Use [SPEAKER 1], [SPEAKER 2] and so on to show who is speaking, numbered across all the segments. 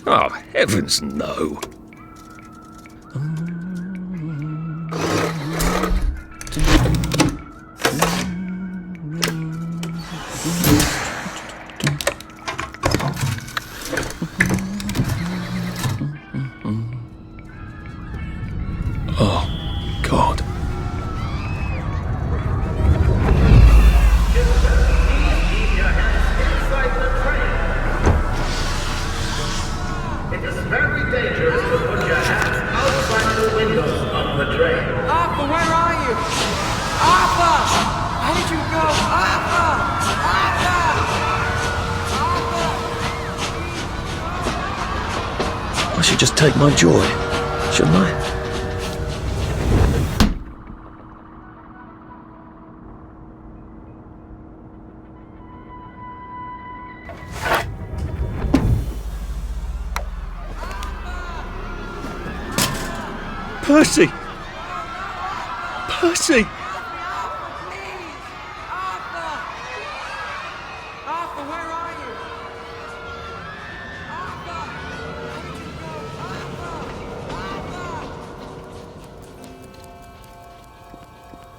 [SPEAKER 1] Oh, heavens no. Oh, God.
[SPEAKER 2] It is very dangerous to put your hands outside the windows of the train.
[SPEAKER 3] Arthur, where are you? Arthur! Where did you go? Arthur! Arthur! Arthur!
[SPEAKER 1] I should just take my joy, shouldn't I? Percy! Percy!
[SPEAKER 3] Arthur! Arthur, where are you? Arthur! Where did you go? Arthur!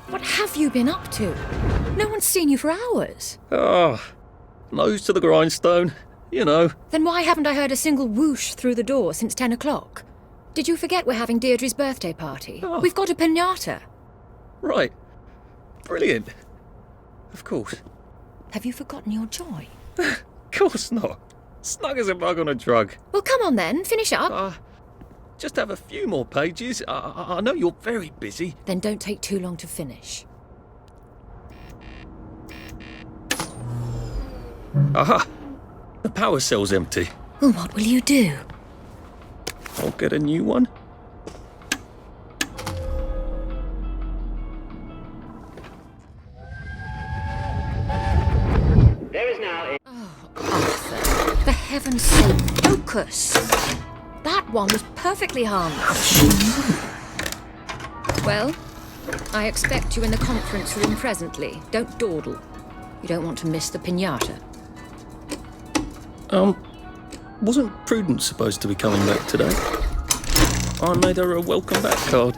[SPEAKER 4] What have you been up to? No one's seen you for hours.
[SPEAKER 1] Ah, nose to the grindstone, you know.
[SPEAKER 4] Then why haven't I heard a single whoosh through the door since 10 o'clock? Did you forget we're having Deirdre's birthday party?
[SPEAKER 1] Oh.
[SPEAKER 4] We've got a piñata.
[SPEAKER 1] Right. Brilliant. Of course.
[SPEAKER 4] Have you forgotten your joy?
[SPEAKER 1] Of course not. Snug as a bug on a drug.
[SPEAKER 4] Well, come on then, finish up.
[SPEAKER 1] Just have a few more pages. I know you're very busy.
[SPEAKER 4] Then don't take too long to finish.
[SPEAKER 1] Aha! The power cell's empty.
[SPEAKER 4] Well, what will you do?
[SPEAKER 1] I'll get a new one.
[SPEAKER 2] There is now a...
[SPEAKER 4] Arthur, for heaven's sake, focus! That one was perfectly harmless. Well, I expect you in the conference room presently. Don't dawdle. You don't want to miss the piñata.
[SPEAKER 1] Wasn't Prudence supposed to be coming back today? I made her a welcome back card.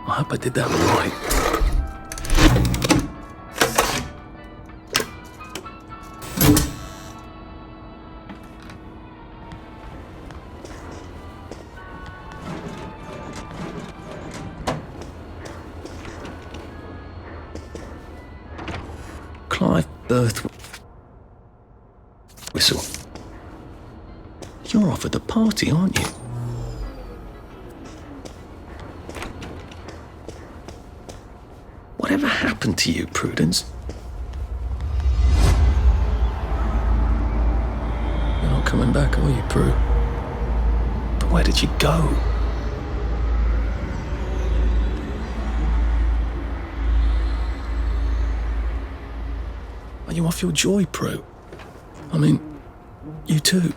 [SPEAKER 1] I hope I did that right. Clive Birthwhistle. You're off at the party, aren't you? Whatever happened to you, Prudence? You're not coming back, are you, Prue? But where did you go? Are you off your joy, Prue? I mean, you too.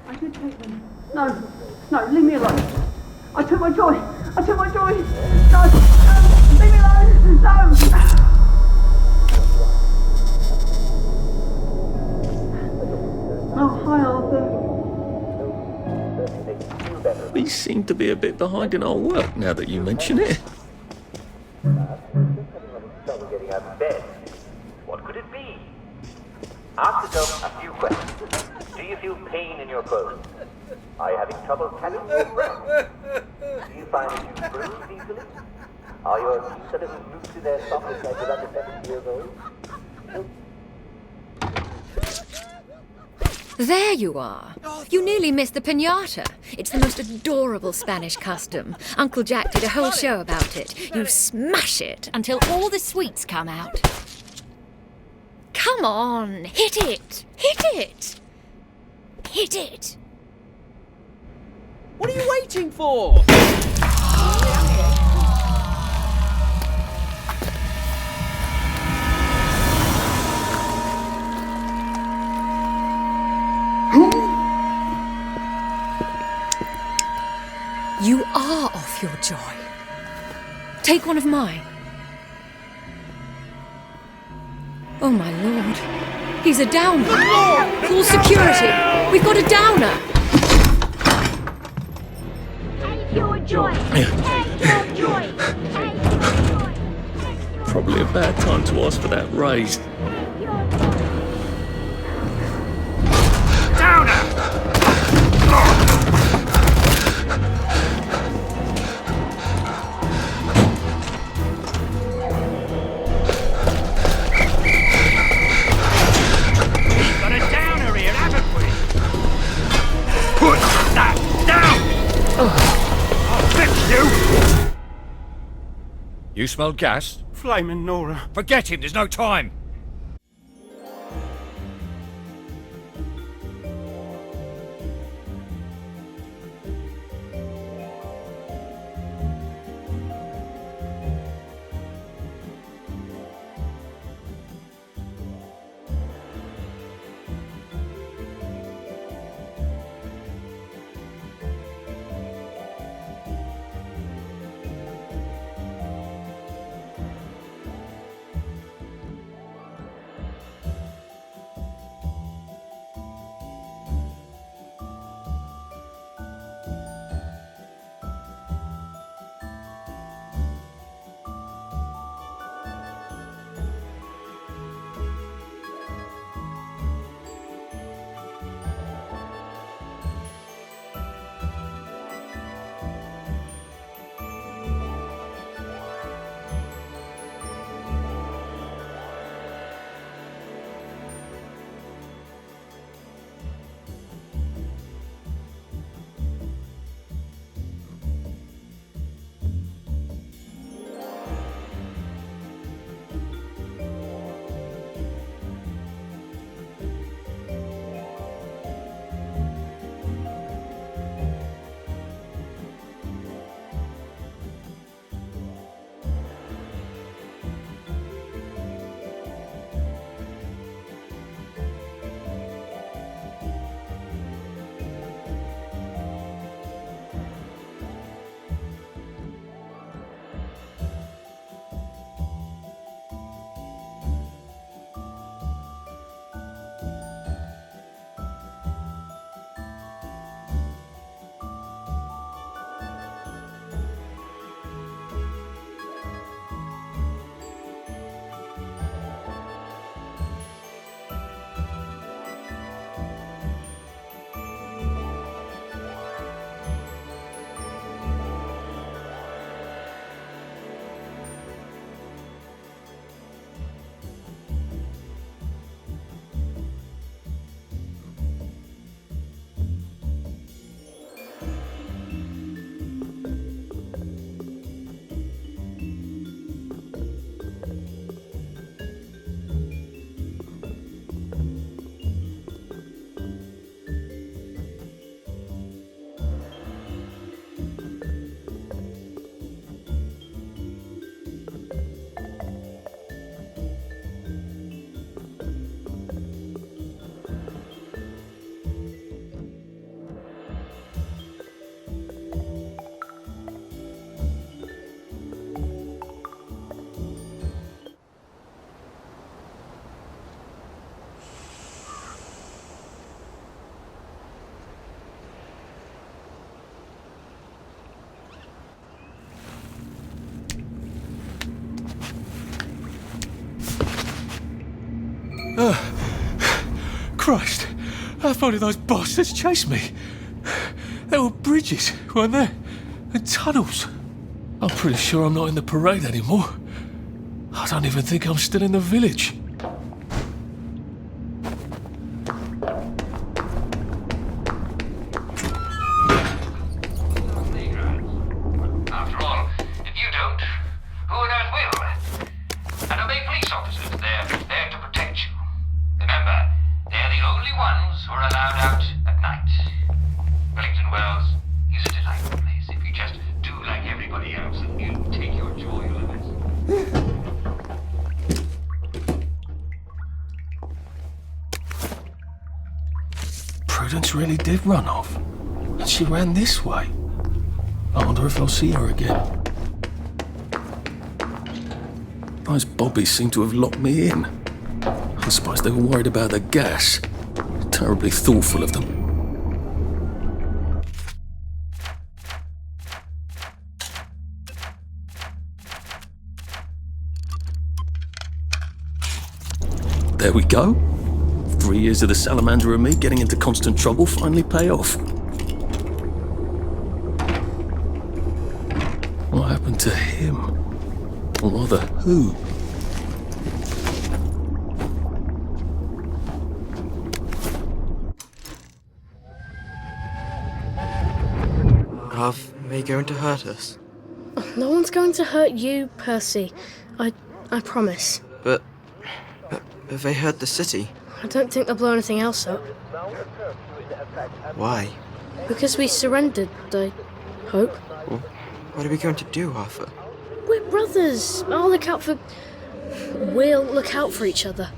[SPEAKER 5] I did take them. No, leave me alone. I took my joy. No, leave me alone. No. Oh, hi, Arthur.
[SPEAKER 1] We seem to be a bit behind in our work now that you mention it.
[SPEAKER 2] Trouble getting out of bed. What could it be? Ask yourself a few questions. Do you feel pain in your bones? Are you having trouble catching your breath? Do you find that you bruise easily? Are your teeth a little loose to their sockets like you're under 7 years old?
[SPEAKER 4] There you are. You nearly missed the piñata. It's the most adorable Spanish custom. Uncle Jack did a whole show about it. You smash it until all the sweets come out. Come on, hit it! Hit it! Hit it!
[SPEAKER 3] What are you waiting for?
[SPEAKER 4] You are off your joy. Take one of mine. Oh my lord. He's a downer. Call security. We've got a downer.
[SPEAKER 6] Take your joy. Take your joy. Take your joy.
[SPEAKER 1] Probably a bad time to ask for that raise.
[SPEAKER 7] You smell gas?
[SPEAKER 8] Flaming Nora.
[SPEAKER 7] Forget him, there's no time!
[SPEAKER 8] Christ, how far did those bastards chase me? There were bridges, weren't there? And tunnels. I'm pretty sure I'm not in the parade anymore. I don't even think I'm still in the village.
[SPEAKER 9] Wells is a delightful place if you just do like everybody else and you take your joy limits.
[SPEAKER 8] Prudence really did run off. And she ran this way. I wonder if I'll see her again.
[SPEAKER 1] Those bobbies seem to have locked me in. I suppose they were worried about the gas. Terribly thoughtful of them. There we go. 3 years of the salamander and me getting into constant trouble finally pay off. What happened to him? Or rather, who?
[SPEAKER 3] Are they going to hurt us?
[SPEAKER 10] No one's going to hurt you, Percy. I promise.
[SPEAKER 3] But have they hurt the city?
[SPEAKER 10] I don't think they'll blow anything else up.
[SPEAKER 3] Why?
[SPEAKER 10] Because we surrendered, I hope.
[SPEAKER 3] Well, what are we going to do, Arthur?
[SPEAKER 10] We're brothers. We'll look out for each other.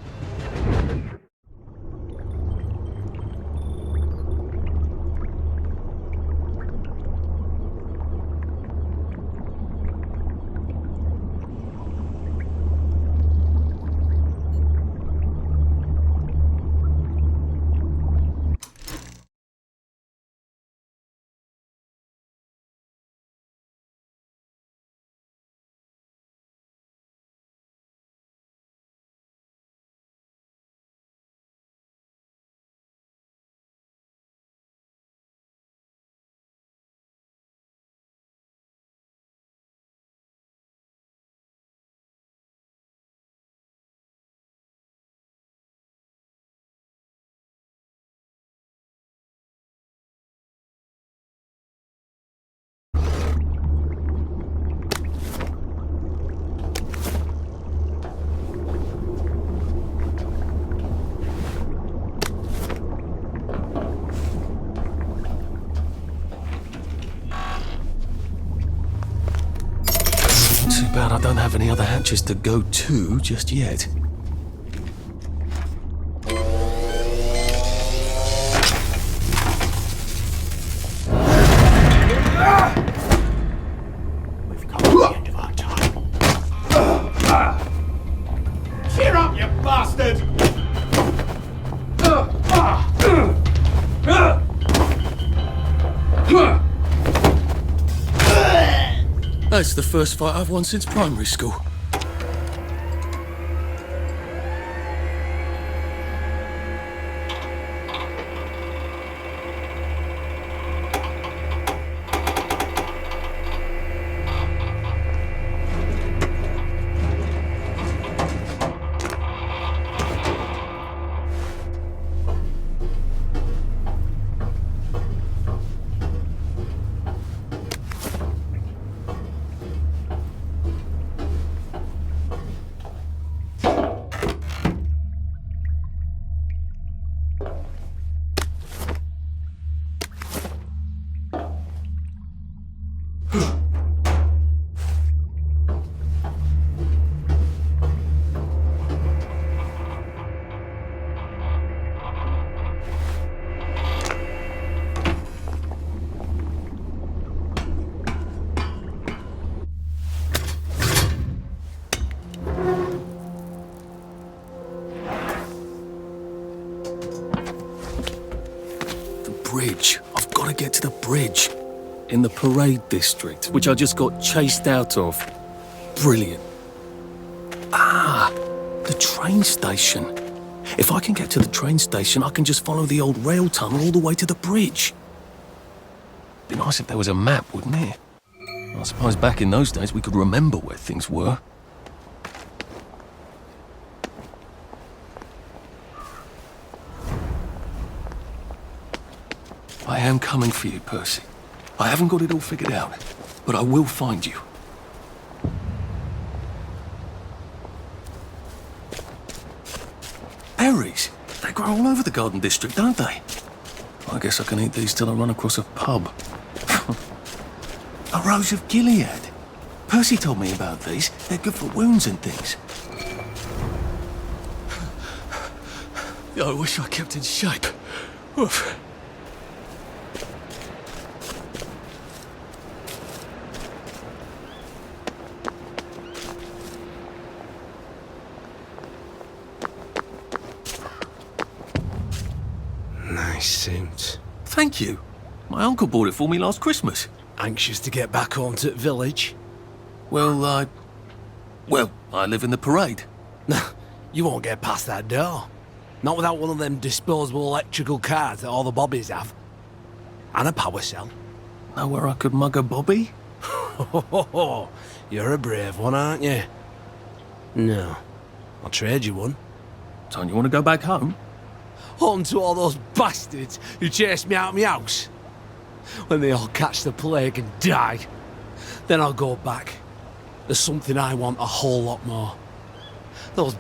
[SPEAKER 1] Too bad I don't have any other hatches to go to just yet.
[SPEAKER 9] We've come to the end of our time. Cheer up, you bastard!
[SPEAKER 1] That's the first fight I've won since primary school. Bridge. I've got to get to the bridge. In the parade district, which I just got chased out of. Brilliant. Ah, the train station. If I can get to the train station, I can just follow the old rail tunnel all the way to the bridge. Be nice if there was a map, wouldn't it? I suppose back in those days we could remember where things were. I am coming for you, Percy. I haven't got it all figured out, but I will find you. Berries? They grow all over the Garden District, don't they? I guess I can eat these till I run across a pub. A Rose of Gilead. Percy told me about these. They're good for wounds and things.
[SPEAKER 8] I wish I kept in shape. Oof.
[SPEAKER 3] Nice suit.
[SPEAKER 1] Thank you. My uncle bought it for me last Christmas.
[SPEAKER 3] Anxious to get back home to the village?
[SPEAKER 1] Well, I live in the parade.
[SPEAKER 3] You won't get past that door. Not without one of them disposable electrical cars that all the bobbies have. And a power cell.
[SPEAKER 1] Know where I could mug a bobby?
[SPEAKER 3] You're a brave one, aren't you? No. I'll trade you one.
[SPEAKER 1] Don't you want to go back home?
[SPEAKER 3] Home to all those bastards who chased me out of my house. When they all catch the plague and die, then I'll go back. There's something I want a whole lot more. Those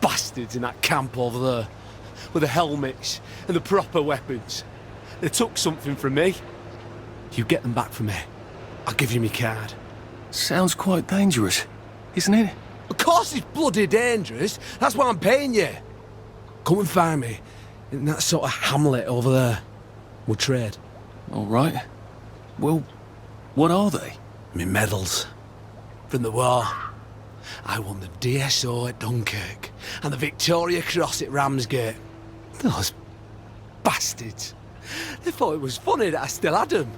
[SPEAKER 3] bastards in that camp over there, with the helmets and the proper weapons. They took something from me. You get them back from me. I'll give you my card.
[SPEAKER 1] Sounds quite dangerous, isn't it?
[SPEAKER 3] Of course it's bloody dangerous. That's why I'm paying you. Come and find me in that sort of hamlet over there. We'll trade.
[SPEAKER 1] All right. Well, what are they?
[SPEAKER 3] Me medals. From the war. I won the DSO at Dunkirk and the Victoria Cross at Ramsgate. Those bastards. They thought it was funny that I still had them.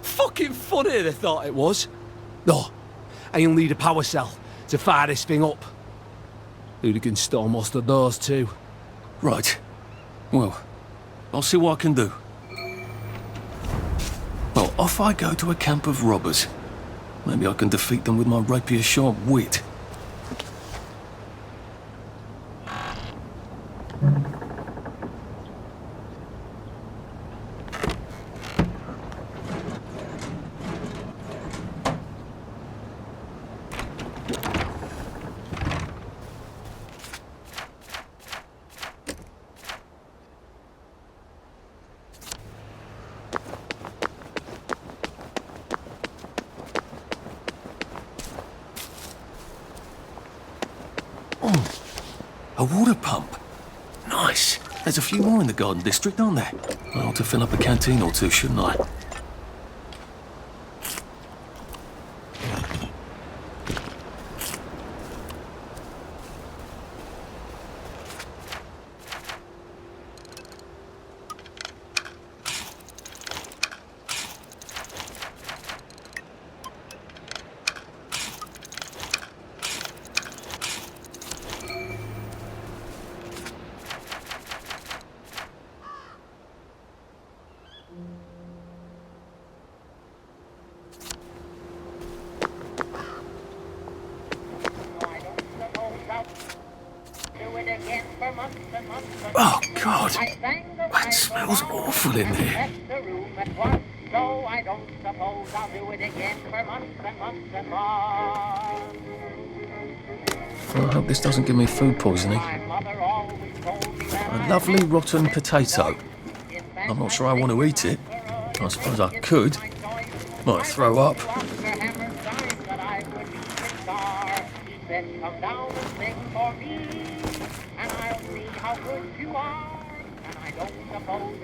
[SPEAKER 3] Fucking funny they thought it was. No, and you'll need a power cell to fire this thing up. Hooligans stole most of those too.
[SPEAKER 1] Right. Well, I'll see what I can do. Well, off I go to a camp of robbers. Maybe I can defeat them with my rapier-sharp wit. A water pump. Nice. There's a few more in the Garden District, aren't there? I ought to fill up a canteen or two, shouldn't I? Oh, God. That smells awful in there. Well, I hope this doesn't give me food poisoning. A lovely rotten potato. I'm not sure I want to eat it. I suppose I could. Might throw up.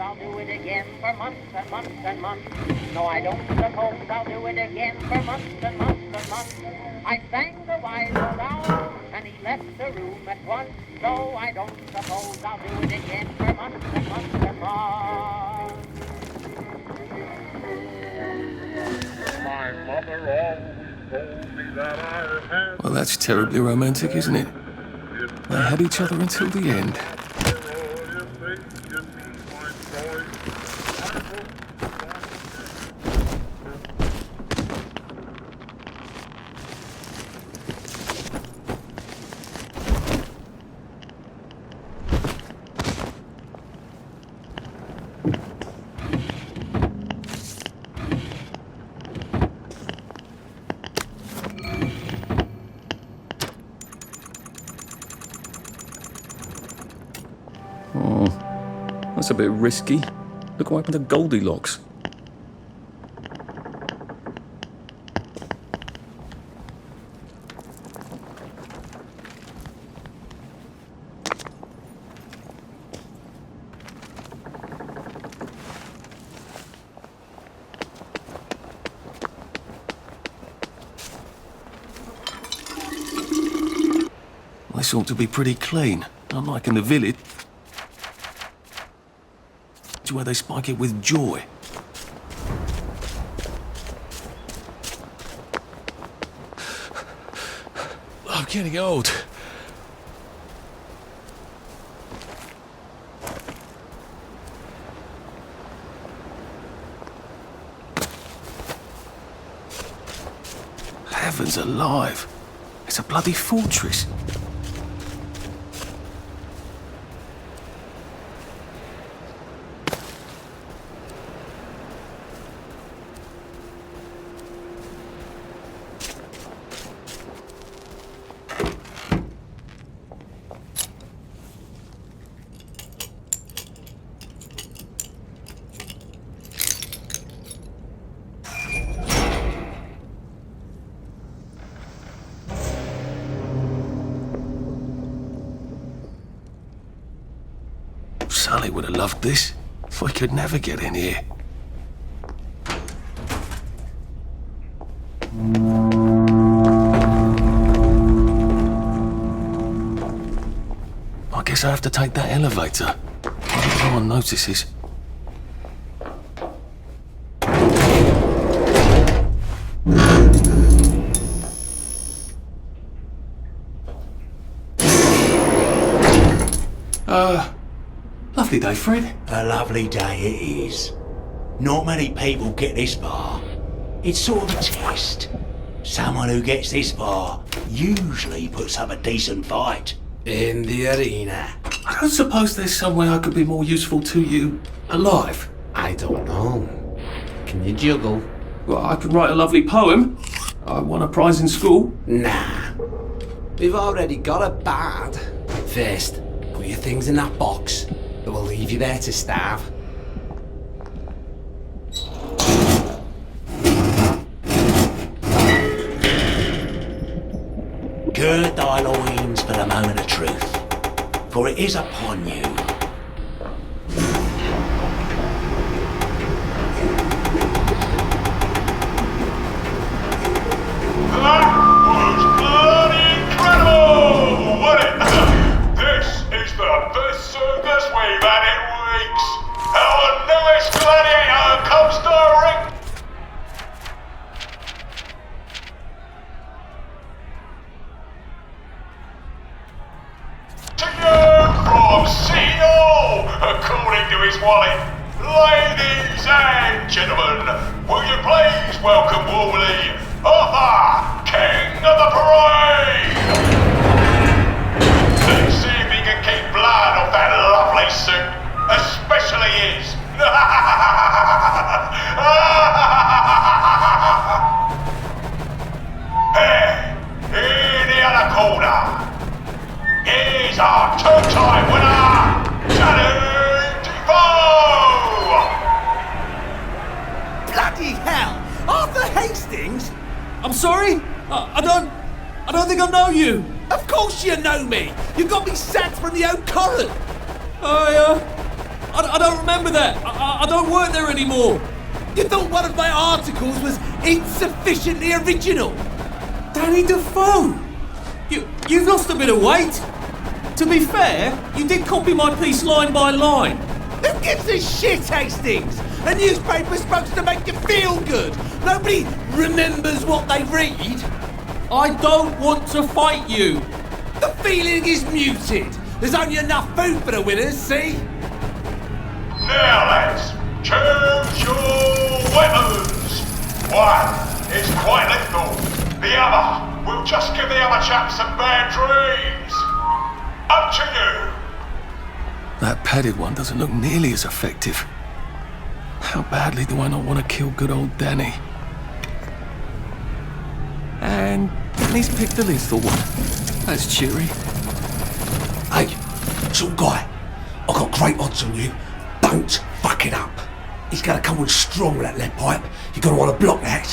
[SPEAKER 6] I'll do it again for months and months and months. No, I don't suppose I'll do it again for months and months and months. I sang the wise old owl, and he left the room at once. No, I don't suppose I'll do it again for months and months and months. My mother always told me that I had...
[SPEAKER 1] Well, that's terribly romantic, isn't it? They had each other until the end. That's a bit risky. Look what happened to Goldilocks. This ought to be pretty clean, unlike in the village, where they spike it with joy.
[SPEAKER 8] I'm getting old.
[SPEAKER 1] Heavens alive! It's a bloody fortress. Sully would have loved this. If I could never get in here. I guess I have to take that elevator. I hope no one notices. Lovely day, Fred.
[SPEAKER 11] A lovely day it is. Not many people get this far. It's sort of a test. Someone who gets this far usually puts up a decent fight. In the arena.
[SPEAKER 1] I don't suppose there's some way I could be more useful to you alive.
[SPEAKER 11] I don't know. Can you juggle?
[SPEAKER 1] Well, I could write a lovely poem. I won a prize in school.
[SPEAKER 11] Nah. We've already got a bard. First, put your things in that box. It will leave you there to starve. Gird thy loins for the moment of truth, for it is upon you.
[SPEAKER 12] That was bloody incredible, wasn't it? This is the best circus we've had in weeks. Our newest gladiator comes to ring. To you from CEO, according to his wallet. Ladies and gentlemen, will you please welcome warmly Arthur, King of the Parade! Let's see if he can keep blood off that lovely suit, especially his. Hey, in the other corner is our two-time winner, Danny Defoe!
[SPEAKER 3] Bloody hell! Arthur Hastings? I'm sorry? I don't think I know you. Of course you know me. You got me sacked from the Old Current. I don't remember that. I don't work there anymore. You thought one of my articles was insufficiently original? Danny Defoe? You've lost a bit of weight. To be fair, you did copy my piece line by line. Who gives a shit, Hastings? A newspaper's supposed to make you feel good. Nobody remembers what they read. I don't want to fight you. The feeling is muted. There's only enough food for the winners, see?
[SPEAKER 12] Now lads, choose your weapons. One is quite lethal. The other will just give the other chap some bad dreams. Up to you.
[SPEAKER 1] That padded one doesn't look nearly as effective. How badly do I not want to kill good old Danny? And Danny's picked the lethal one. That's cheery.
[SPEAKER 11] Hey, some guy. I've got great odds on you. Don't fuck it up. He's gonna come on strong with that lead pipe. You're gonna want to block that.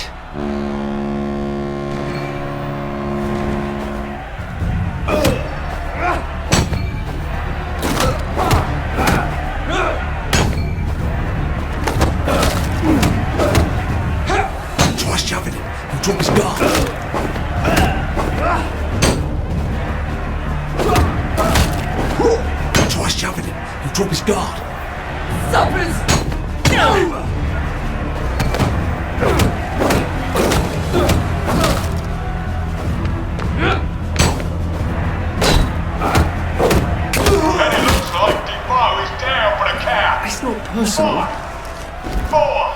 [SPEAKER 11] Try shoving him. He'll drop his guard. Try shoving him. He'll drop his guard.
[SPEAKER 5] Suppers! No!
[SPEAKER 12] And it looks like Defoe is down for the count.
[SPEAKER 1] It's not personal.
[SPEAKER 12] 5, 4,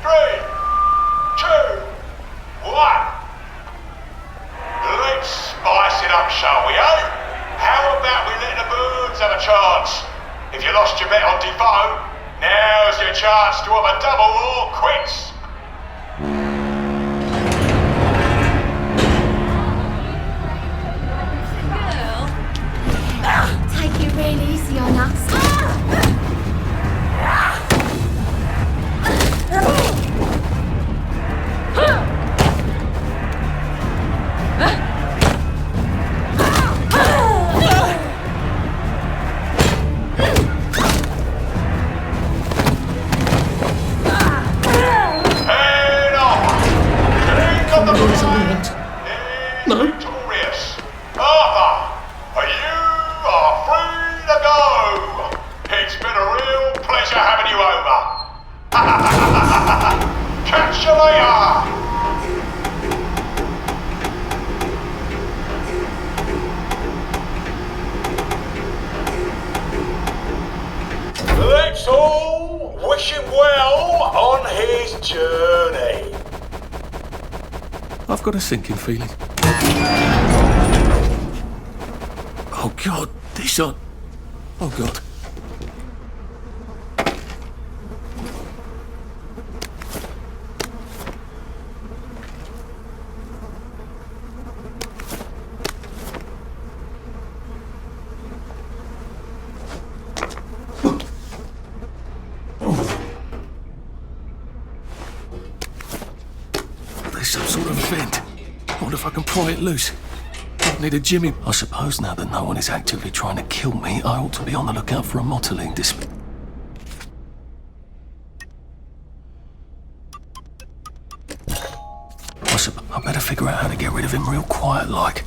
[SPEAKER 12] 3, 2, 1. Let's spice it up, shall we, eh? How about we let the birds have a chance? If you lost your bet on Defoe, now's your chance to have a double or quits.
[SPEAKER 4] Take it really easy on us.
[SPEAKER 12] Head on! King of the Parade
[SPEAKER 1] No.
[SPEAKER 12] victorious. Arthur, you are free to go. It's been a real pleasure having you over. Catch you later. Let's all wish him well on his journey.
[SPEAKER 1] I've got a sinking feeling. Oh God, these are... Oh God. There's some sort of vent. I wonder if I can pry it loose. I need a jimmy. I suppose now that no one is actively trying to kill me, I ought to be on the lookout for a motoline display. I better figure out how to get rid of him real quiet like.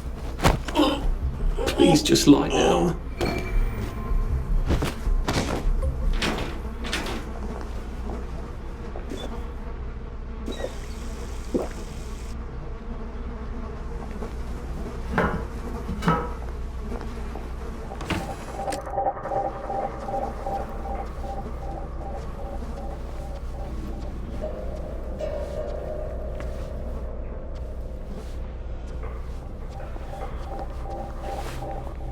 [SPEAKER 1] Please just lie down.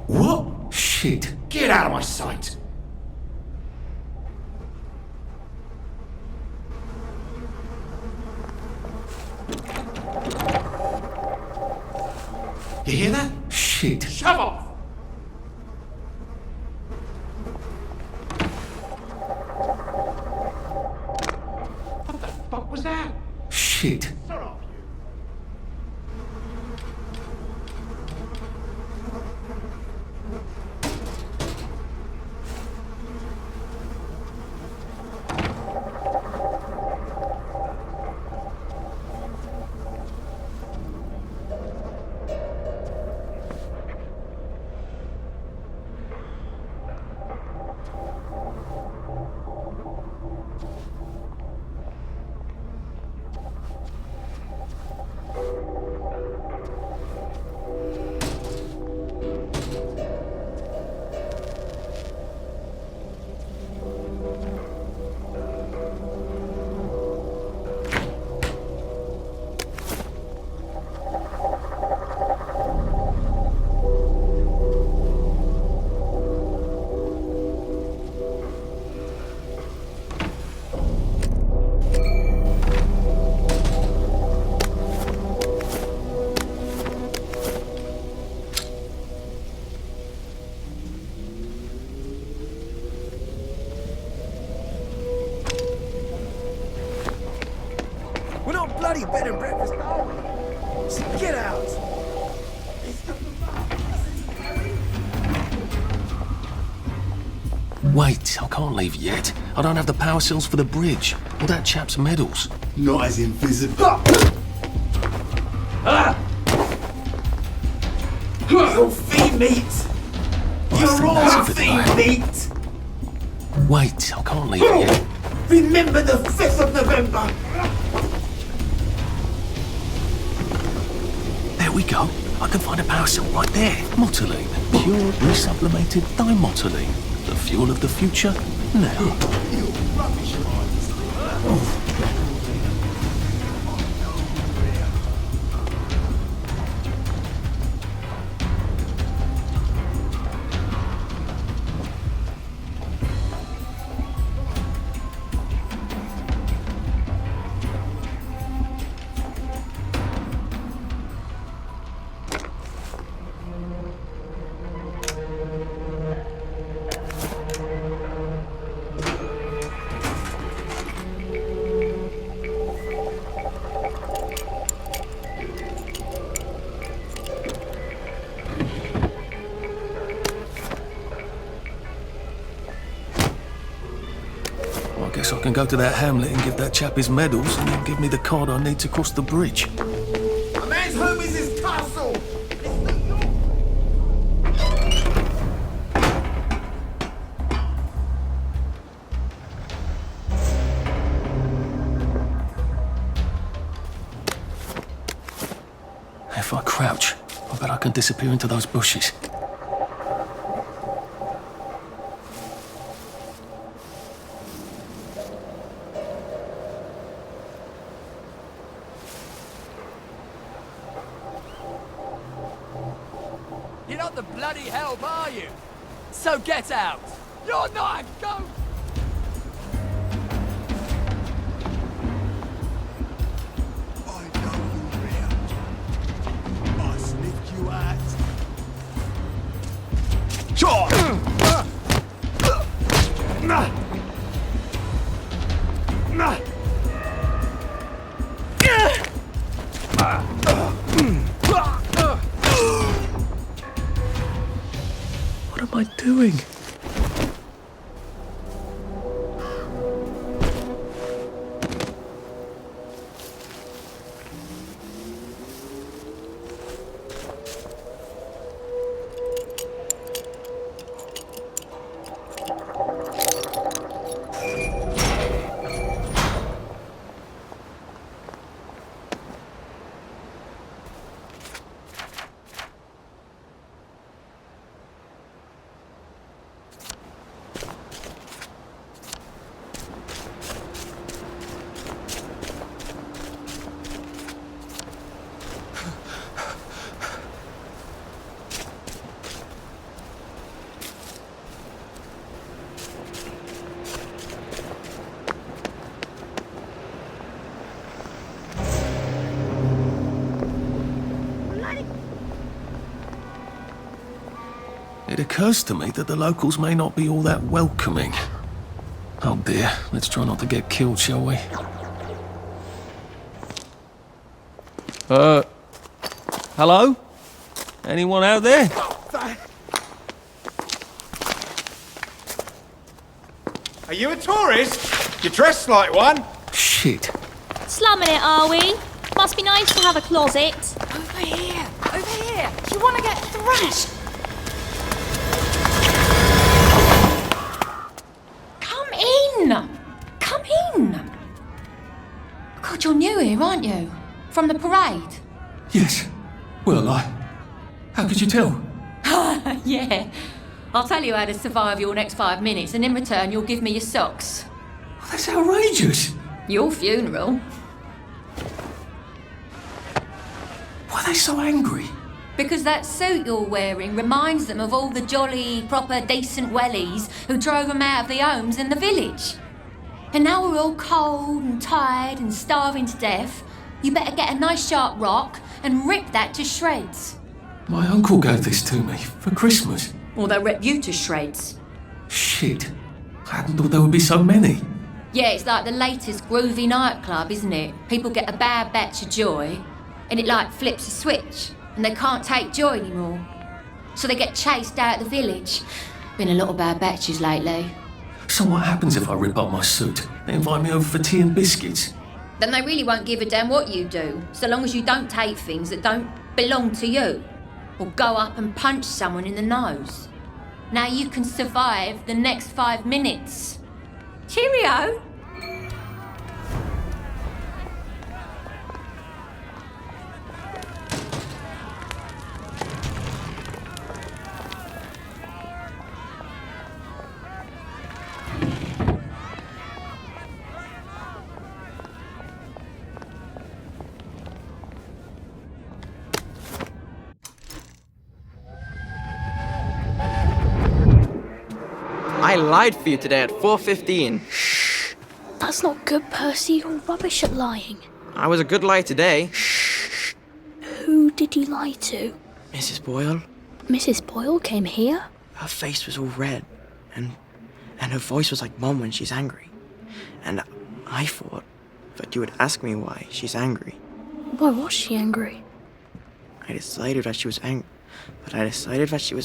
[SPEAKER 11] What?
[SPEAKER 1] Shit.
[SPEAKER 11] Get out of my sight. You hear that?
[SPEAKER 1] Shit.
[SPEAKER 11] Shove off! What the fuck was that?
[SPEAKER 1] Shit.
[SPEAKER 11] Shut up, you.
[SPEAKER 13] bloody bed and breakfast, are we? So get out!
[SPEAKER 1] Wait, I can't leave yet. I don't have the power cells for the bridge. Or that chap's medals.
[SPEAKER 13] Not as invisible. You're fiend meat! You're all fiend meat!
[SPEAKER 1] Wait, I can't leave yet.
[SPEAKER 13] Remember the 5th of November!
[SPEAKER 1] There we go. I can find a power cell right there. Motoline. Pure resublimated dimotoline. The fuel of the future, now.
[SPEAKER 13] You rubbish minds.
[SPEAKER 1] I guess I can go to that hamlet and give that chap his medals and then give me the card I need to cross the bridge.
[SPEAKER 13] A man's home is his castle!
[SPEAKER 1] If I crouch, I bet I can disappear into those bushes.
[SPEAKER 14] You're not the bloody help, are you? So get out! You're not a ghost!
[SPEAKER 13] I know you, Rhea. I sniffed you out. Sure!
[SPEAKER 1] What am I doing? It occurs to me that the locals may not be all that welcoming. Oh dear, let's try not to get killed, shall we? Hello? Anyone out there?
[SPEAKER 15] Are you a tourist? You're dressed like one.
[SPEAKER 1] Shit.
[SPEAKER 16] Slumming it, are we? Must be nice to have a closet.
[SPEAKER 4] Over here! Over here! Do you want to get thrashed? Come in! Come in! God, you're new here, aren't you? From the parade?
[SPEAKER 8] Yes. Well, how could you tell?
[SPEAKER 4] Yeah. I'll tell you how to survive your next 5 minutes, and in return, you'll give me your socks.
[SPEAKER 8] That's outrageous.
[SPEAKER 4] Your funeral.
[SPEAKER 8] Why are they so angry?
[SPEAKER 4] Because that suit you're wearing reminds them of all the jolly, proper, decent wellies who drove them out of their homes in the village. And now we're all cold and tired and starving to death. You better get a nice sharp rock and rip that to shreds.
[SPEAKER 8] My uncle gave this to me for Christmas.
[SPEAKER 4] Or they'll rip you to shreds.
[SPEAKER 8] Shit. I hadn't thought there would be so many.
[SPEAKER 4] Yeah, it's like the latest groovy nightclub, isn't it? People get a bad batch of joy, and it like flips a switch, and they can't take joy anymore. So they get chased out of the village. Been a lot of bad batches lately.
[SPEAKER 1] So what happens if I rip up my suit? They invite me over for tea and biscuits.
[SPEAKER 4] Then they really won't give a damn what you do, so long as you don't take things that don't belong to you. Or go up and punch someone in the nose. Now you can survive the next 5 minutes. Cheerio!
[SPEAKER 17] I lied for you today at 4:15.
[SPEAKER 10] That's not good, Percy. You're rubbish at lying.
[SPEAKER 17] I was a good liar today.
[SPEAKER 10] Who did you lie to?
[SPEAKER 17] Mrs. Boyle,
[SPEAKER 10] Mrs. Boyle came here?
[SPEAKER 17] her face was all red, and her voice was like Mum when she's angry. And I thought that you would ask me why she's angry.
[SPEAKER 10] Why was she angry?
[SPEAKER 17] I decided that she was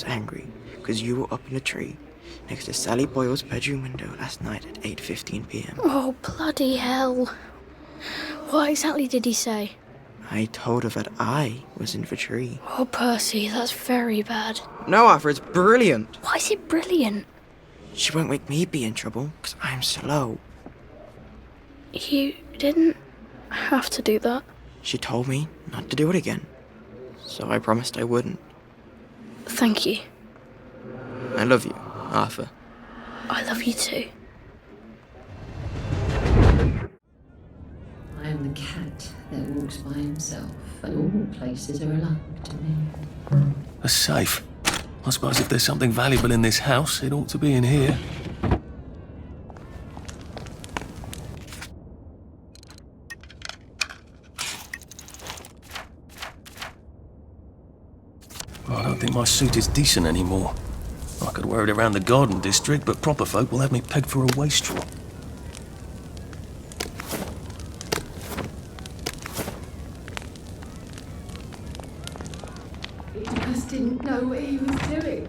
[SPEAKER 17] angry because you were up in a tree next to Sally Boyle's bedroom window last night at 8:15 p.m.
[SPEAKER 10] Oh, bloody hell. What exactly did he say?
[SPEAKER 17] I told her that I was in the tree.
[SPEAKER 10] Oh, Percy, that's very bad.
[SPEAKER 17] No, Arthur, it's brilliant.
[SPEAKER 10] Why is it brilliant?
[SPEAKER 17] She won't make me be in trouble because I'm slow.
[SPEAKER 10] You didn't have to do that.
[SPEAKER 17] She told me not to do it again, so I promised I wouldn't.
[SPEAKER 10] Thank you.
[SPEAKER 17] I love you, Arthur.
[SPEAKER 10] I love you too.
[SPEAKER 18] I am the cat that walks by himself, and all places are alike to me.
[SPEAKER 1] A safe. I suppose if there's something valuable in this house, it ought to be in here. Well, I don't think my suit is decent anymore. I could wear it around the garden district, but proper folk will have me pegged for a wastrel.
[SPEAKER 18] He just didn't know what he was doing.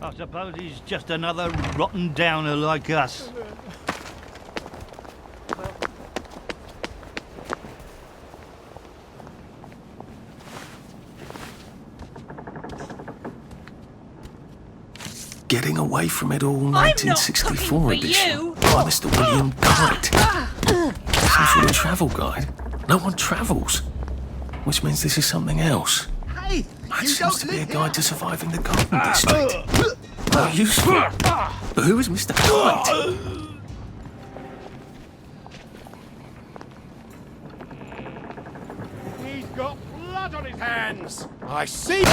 [SPEAKER 19] I suppose he's just another rotten downer like us.
[SPEAKER 1] Getting away from it all, 1964 edition. By Mr. William Kite. Some sort of travel guide. No one travels. Which means this is something else.
[SPEAKER 14] Hey,
[SPEAKER 1] That seems to be a guide to surviving the Garden District. How useful. But who is Mr. Kite?
[SPEAKER 15] He's got blood on his hands. I see.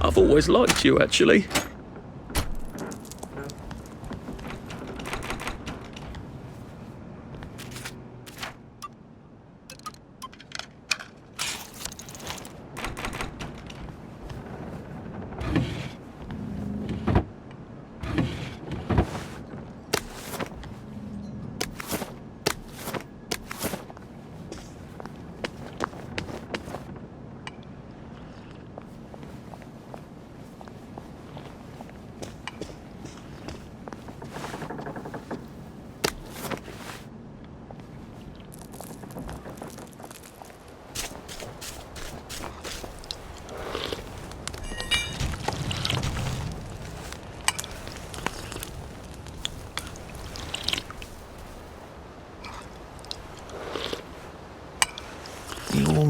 [SPEAKER 1] I've always liked you, actually.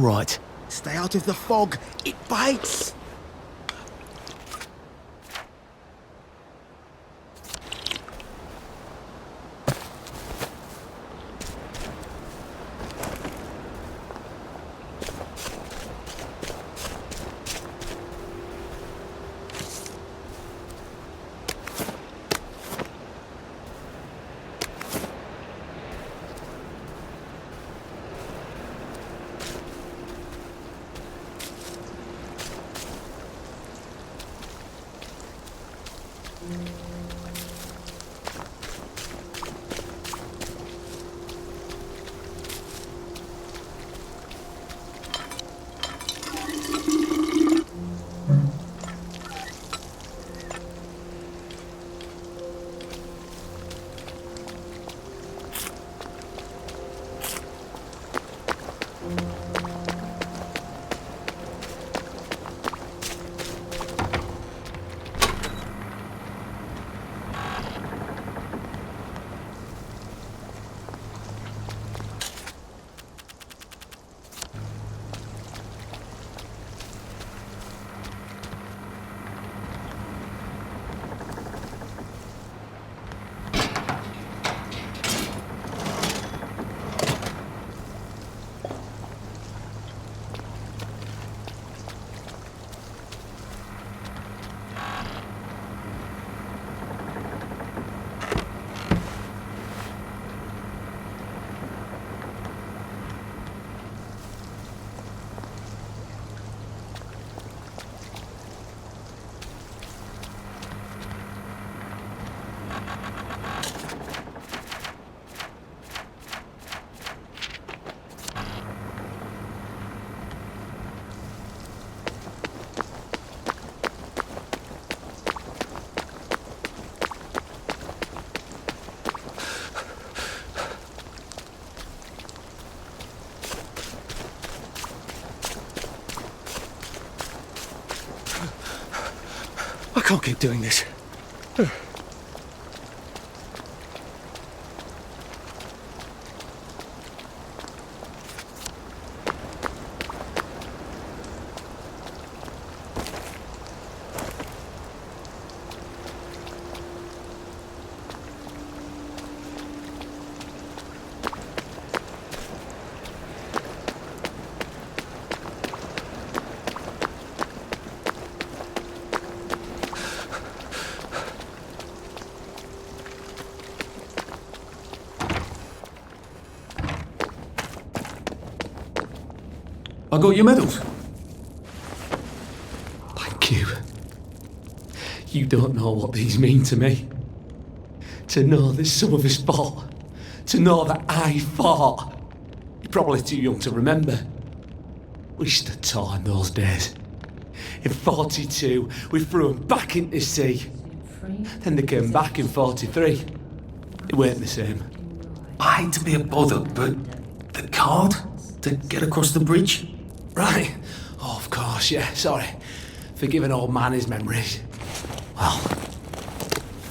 [SPEAKER 1] right.
[SPEAKER 13] Stay out of the fog. It bites.
[SPEAKER 1] I can't keep doing this. I got your medals.
[SPEAKER 3] Thank you. You don't know what these mean to me. To know that some of us fought. To know that I fought. You're probably too young to remember. We stood tall in those days. In 42, we threw them back into sea. Then they came back in 43. It weren't the same.
[SPEAKER 1] I hate to be a bother, but the card to get across the bridge?
[SPEAKER 3] Right. Oh, of course, yeah, sorry. Forgive an old man his memories. Well,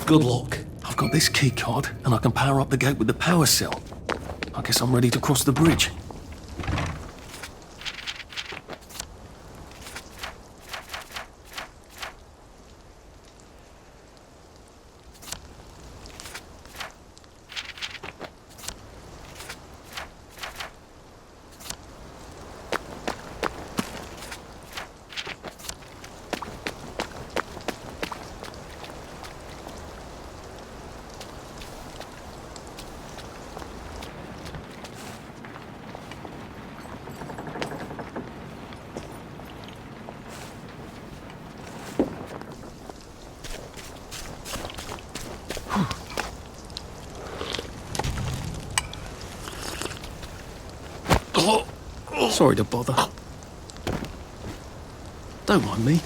[SPEAKER 3] good luck.
[SPEAKER 1] I've got this key card, and I can power up the gate with the power cell. I guess I'm ready to cross the bridge. Sorry to bother. Don't mind me.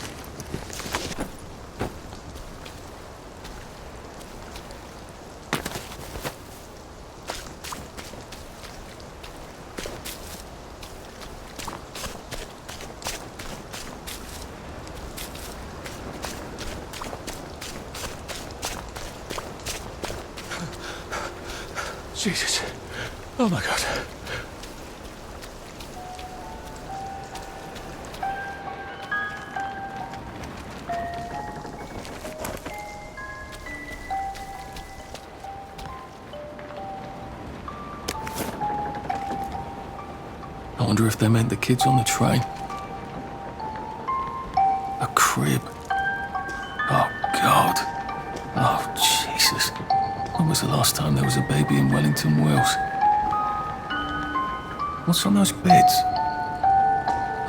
[SPEAKER 8] Jesus. Oh my God.
[SPEAKER 1] wonder if they meant the kids on the train. A crib. Oh, God. Oh, Jesus. When was the last time there was a baby in Wellington, Wales? What's on those beds?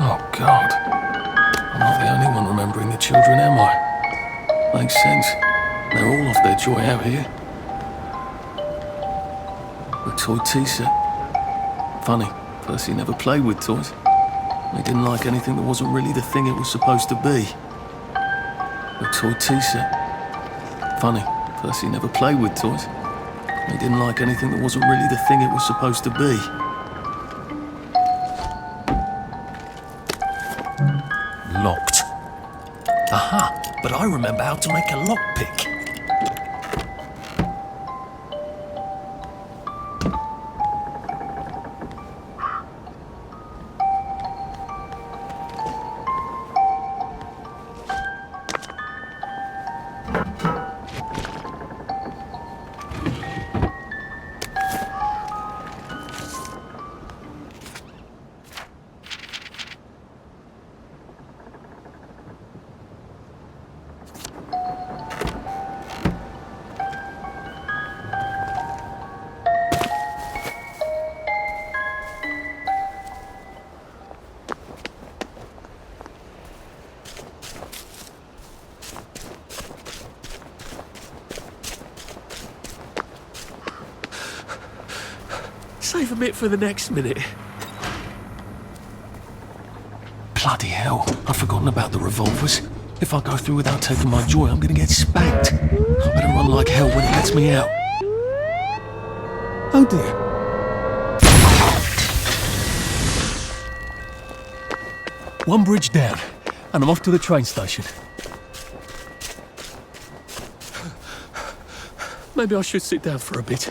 [SPEAKER 1] Oh, God. I'm not the only one remembering the children, am I? Makes sense. They're all off their joy out here. The toy tea set. Funny, Percy never played with toys. He didn't like anything that wasn't really the thing it was supposed to be. The toy tea set. Funny, Percy never played with toys. He didn't like anything that wasn't really the thing it was supposed to be. Locked. Aha, but I remember how to make a lockpick.
[SPEAKER 3] Save a bit for the next minute.
[SPEAKER 1] Bloody hell, I've forgotten about the revolvers. If I go through without taking my joy, I'm gonna get spanked. I better run like hell when it lets me out. Oh dear. One bridge down, and I'm off to the train station. Maybe I should sit down for a bit.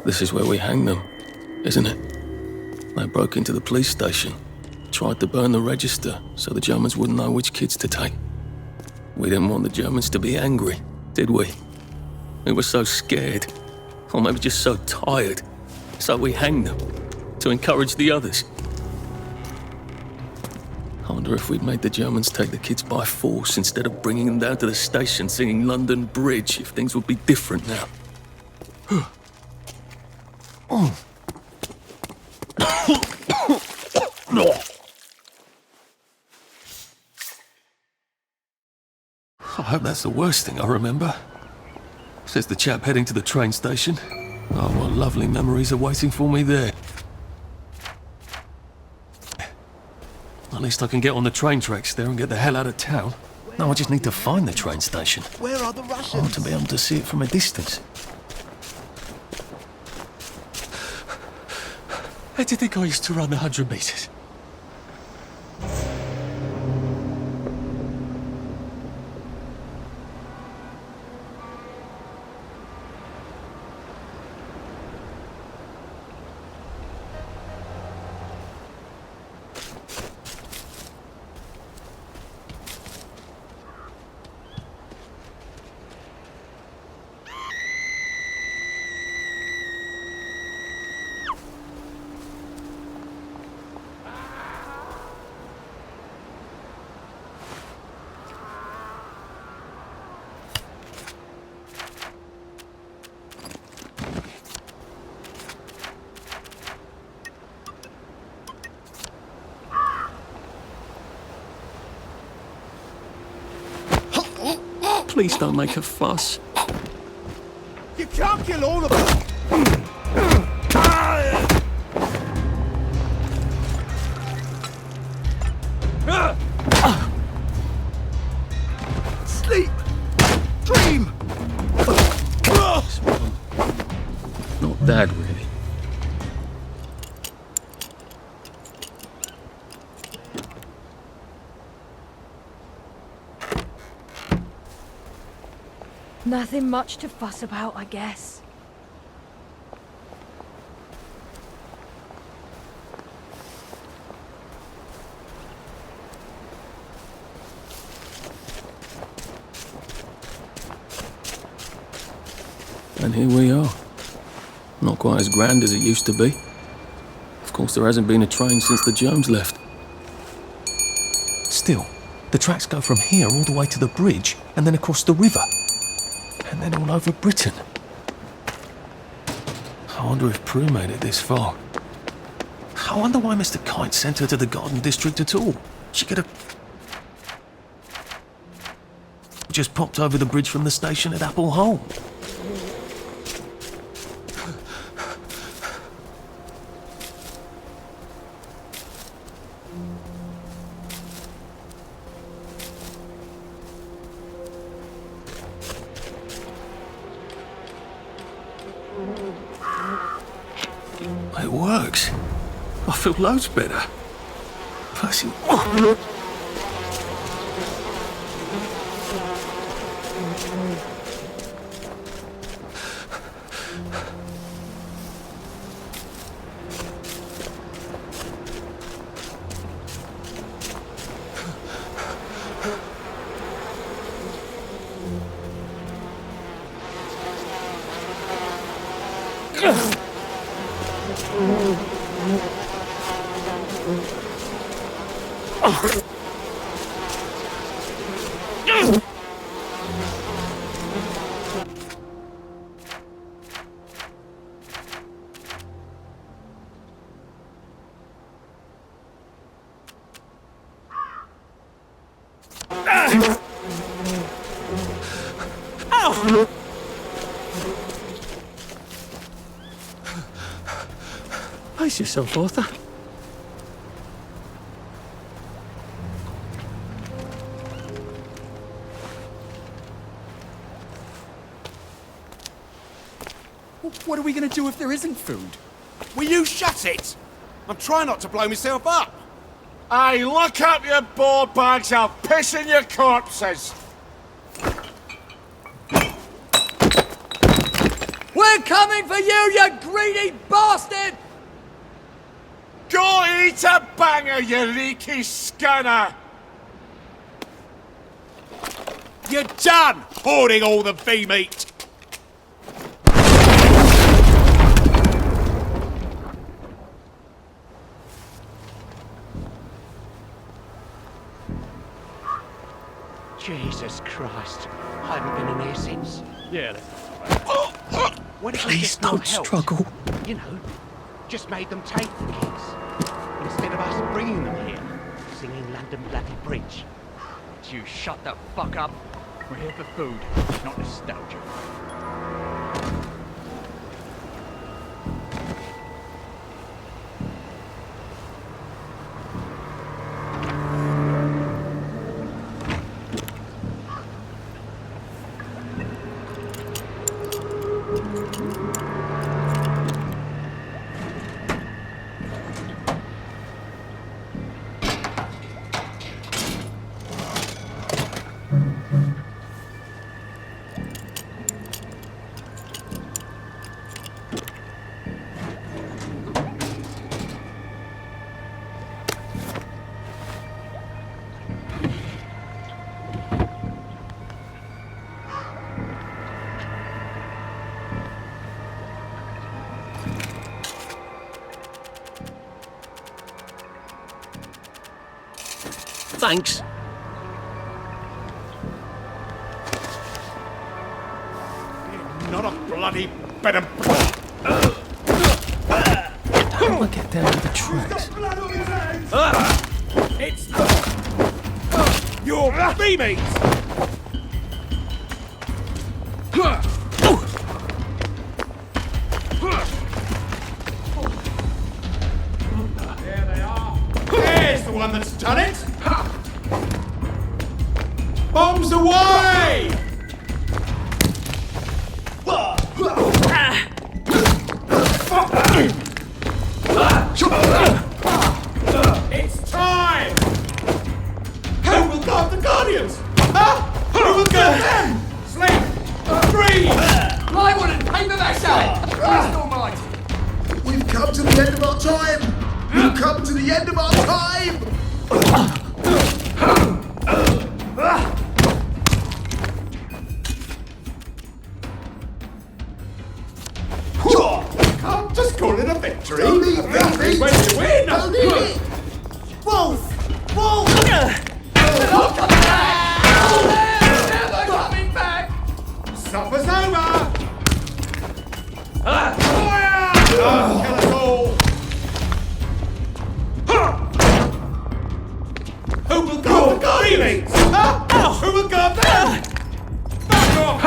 [SPEAKER 1] This is where we hang them, isn't it? They broke into the police station, tried to burn the register so the Germans wouldn't know which kids to take. We didn't want the Germans to be angry, did we? We were so scared, or maybe just so tired, so we hanged them to encourage the others. I wonder if we'd made the Germans take the kids by force instead of bringing them down to the station singing London Bridge, if things would be different now. I hope that's the worst thing I remember. Says the chap heading to the train station. Oh, what lovely memories are waiting for me there. At least I can get on the train tracks there and get the hell out of town. No, I just need to find the train station.
[SPEAKER 13] Where are the Russians?
[SPEAKER 1] I want to be able to see it from a distance.
[SPEAKER 8] How did you think I used to run 100 metres?
[SPEAKER 1] Please don't make a fuss.
[SPEAKER 13] You can't kill all of them! Sleep! Dream!
[SPEAKER 1] Not Dad, really.
[SPEAKER 20] Nothing much to fuss about, I guess.
[SPEAKER 1] And here we are. Not quite as grand as it used to be. Of course, there hasn't been a train since the germs left.
[SPEAKER 8] Still, the tracks go from here all the way to the bridge and then across the river. And then all over Britain. I wonder if Prue made it this far. I wonder why Mr. Kite sent her to the Garden District at all. She could have just popped over the bridge from the station at Apple Hole. It works. I feel loads better. Percy. Pace yourself, Arthur.
[SPEAKER 15] What are we going to do if there isn't food? Will you shut it? I'm trying not to blow myself up.
[SPEAKER 12] Hey, look up your board bags, I'll piss in your corpses.
[SPEAKER 14] We're coming for you, you greedy bastard!
[SPEAKER 12] Go eat a banger, you leaky scunner!
[SPEAKER 15] You're done hoarding all the V-meat!
[SPEAKER 11] Jesus Christ. I haven't been in here since.
[SPEAKER 19] Yeah,
[SPEAKER 11] What if we
[SPEAKER 8] Please
[SPEAKER 11] just
[SPEAKER 8] don't
[SPEAKER 11] not helped?
[SPEAKER 8] struggle.
[SPEAKER 11] You know, just made them take the kids. Instead of us bringing them here, singing London Bloody Bridge.
[SPEAKER 14] You shut the fuck up. We're here for food, not nostalgia.
[SPEAKER 1] Thanks.
[SPEAKER 12] Not a bloody bed of...
[SPEAKER 8] How do I get down to the tracks?
[SPEAKER 15] It's your V-meat! There they are. There's the one that's done it! Bombs away! It's time! Who will guard the Guardians? Huh? Who will guard them? Sleep! Breathe!
[SPEAKER 14] Plywood and paper mache! Christ almighty!
[SPEAKER 13] We've come to the end of our time! We've come to the end of our time!
[SPEAKER 15] Who will guard the Guardians? Huh? Who will guard them? Back off!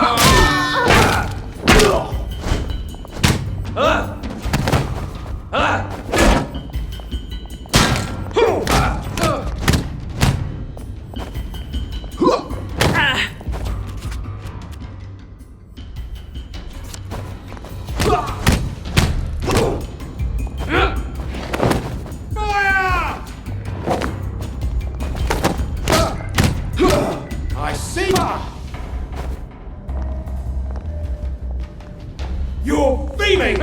[SPEAKER 15] I see! You're thieving!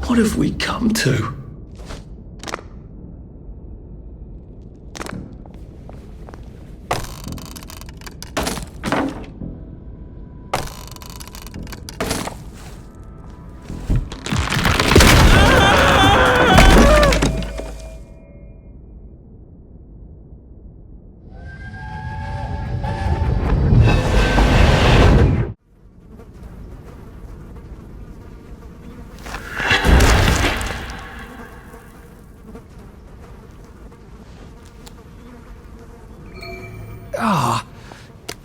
[SPEAKER 8] What have we come to? Ah,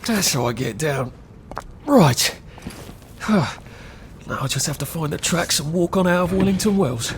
[SPEAKER 8] that's how I get down. Right. Now I just have to find the tracks and walk on out of Wellington Wells.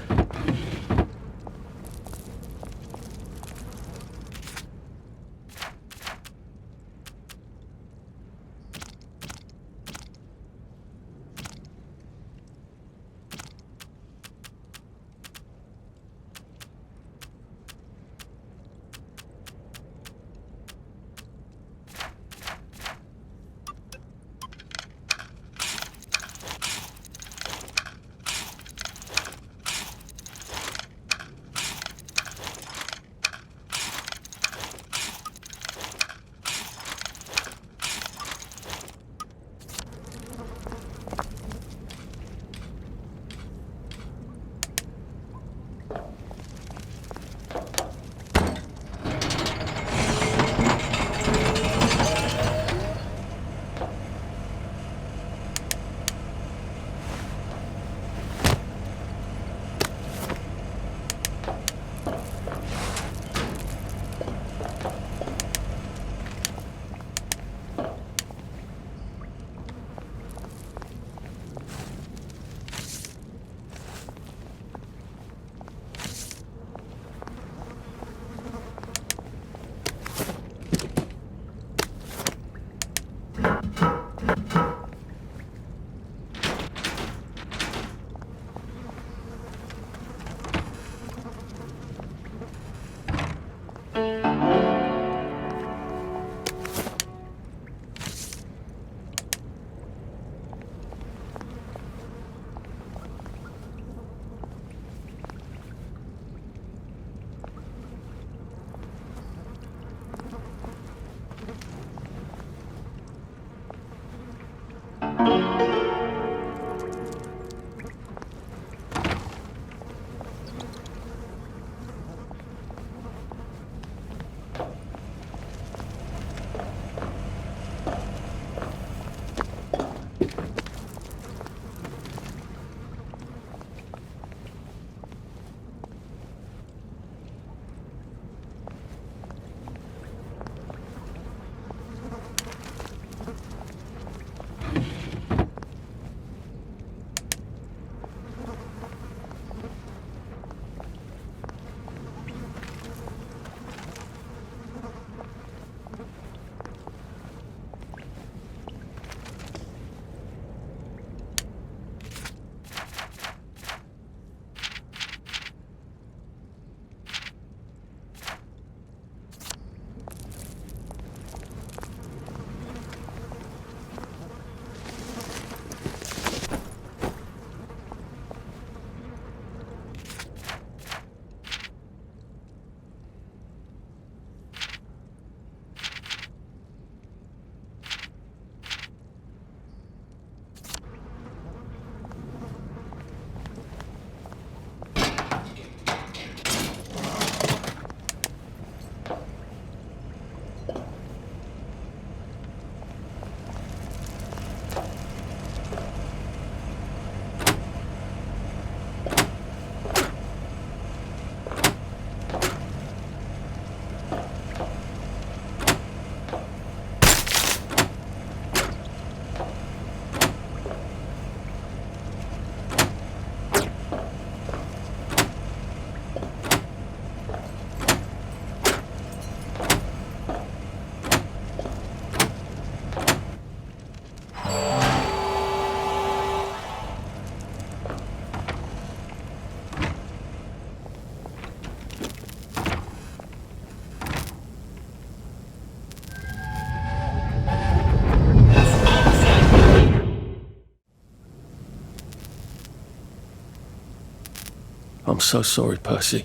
[SPEAKER 1] I'm so sorry, Percy.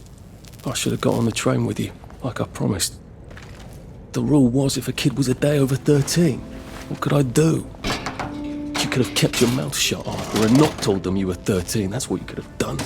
[SPEAKER 1] I should have got on the train with you, like I promised. The rule was if a kid was a day over 13, what could I do? You could have kept your mouth shut, Arthur, and not told them you were 13. That's what you could have done.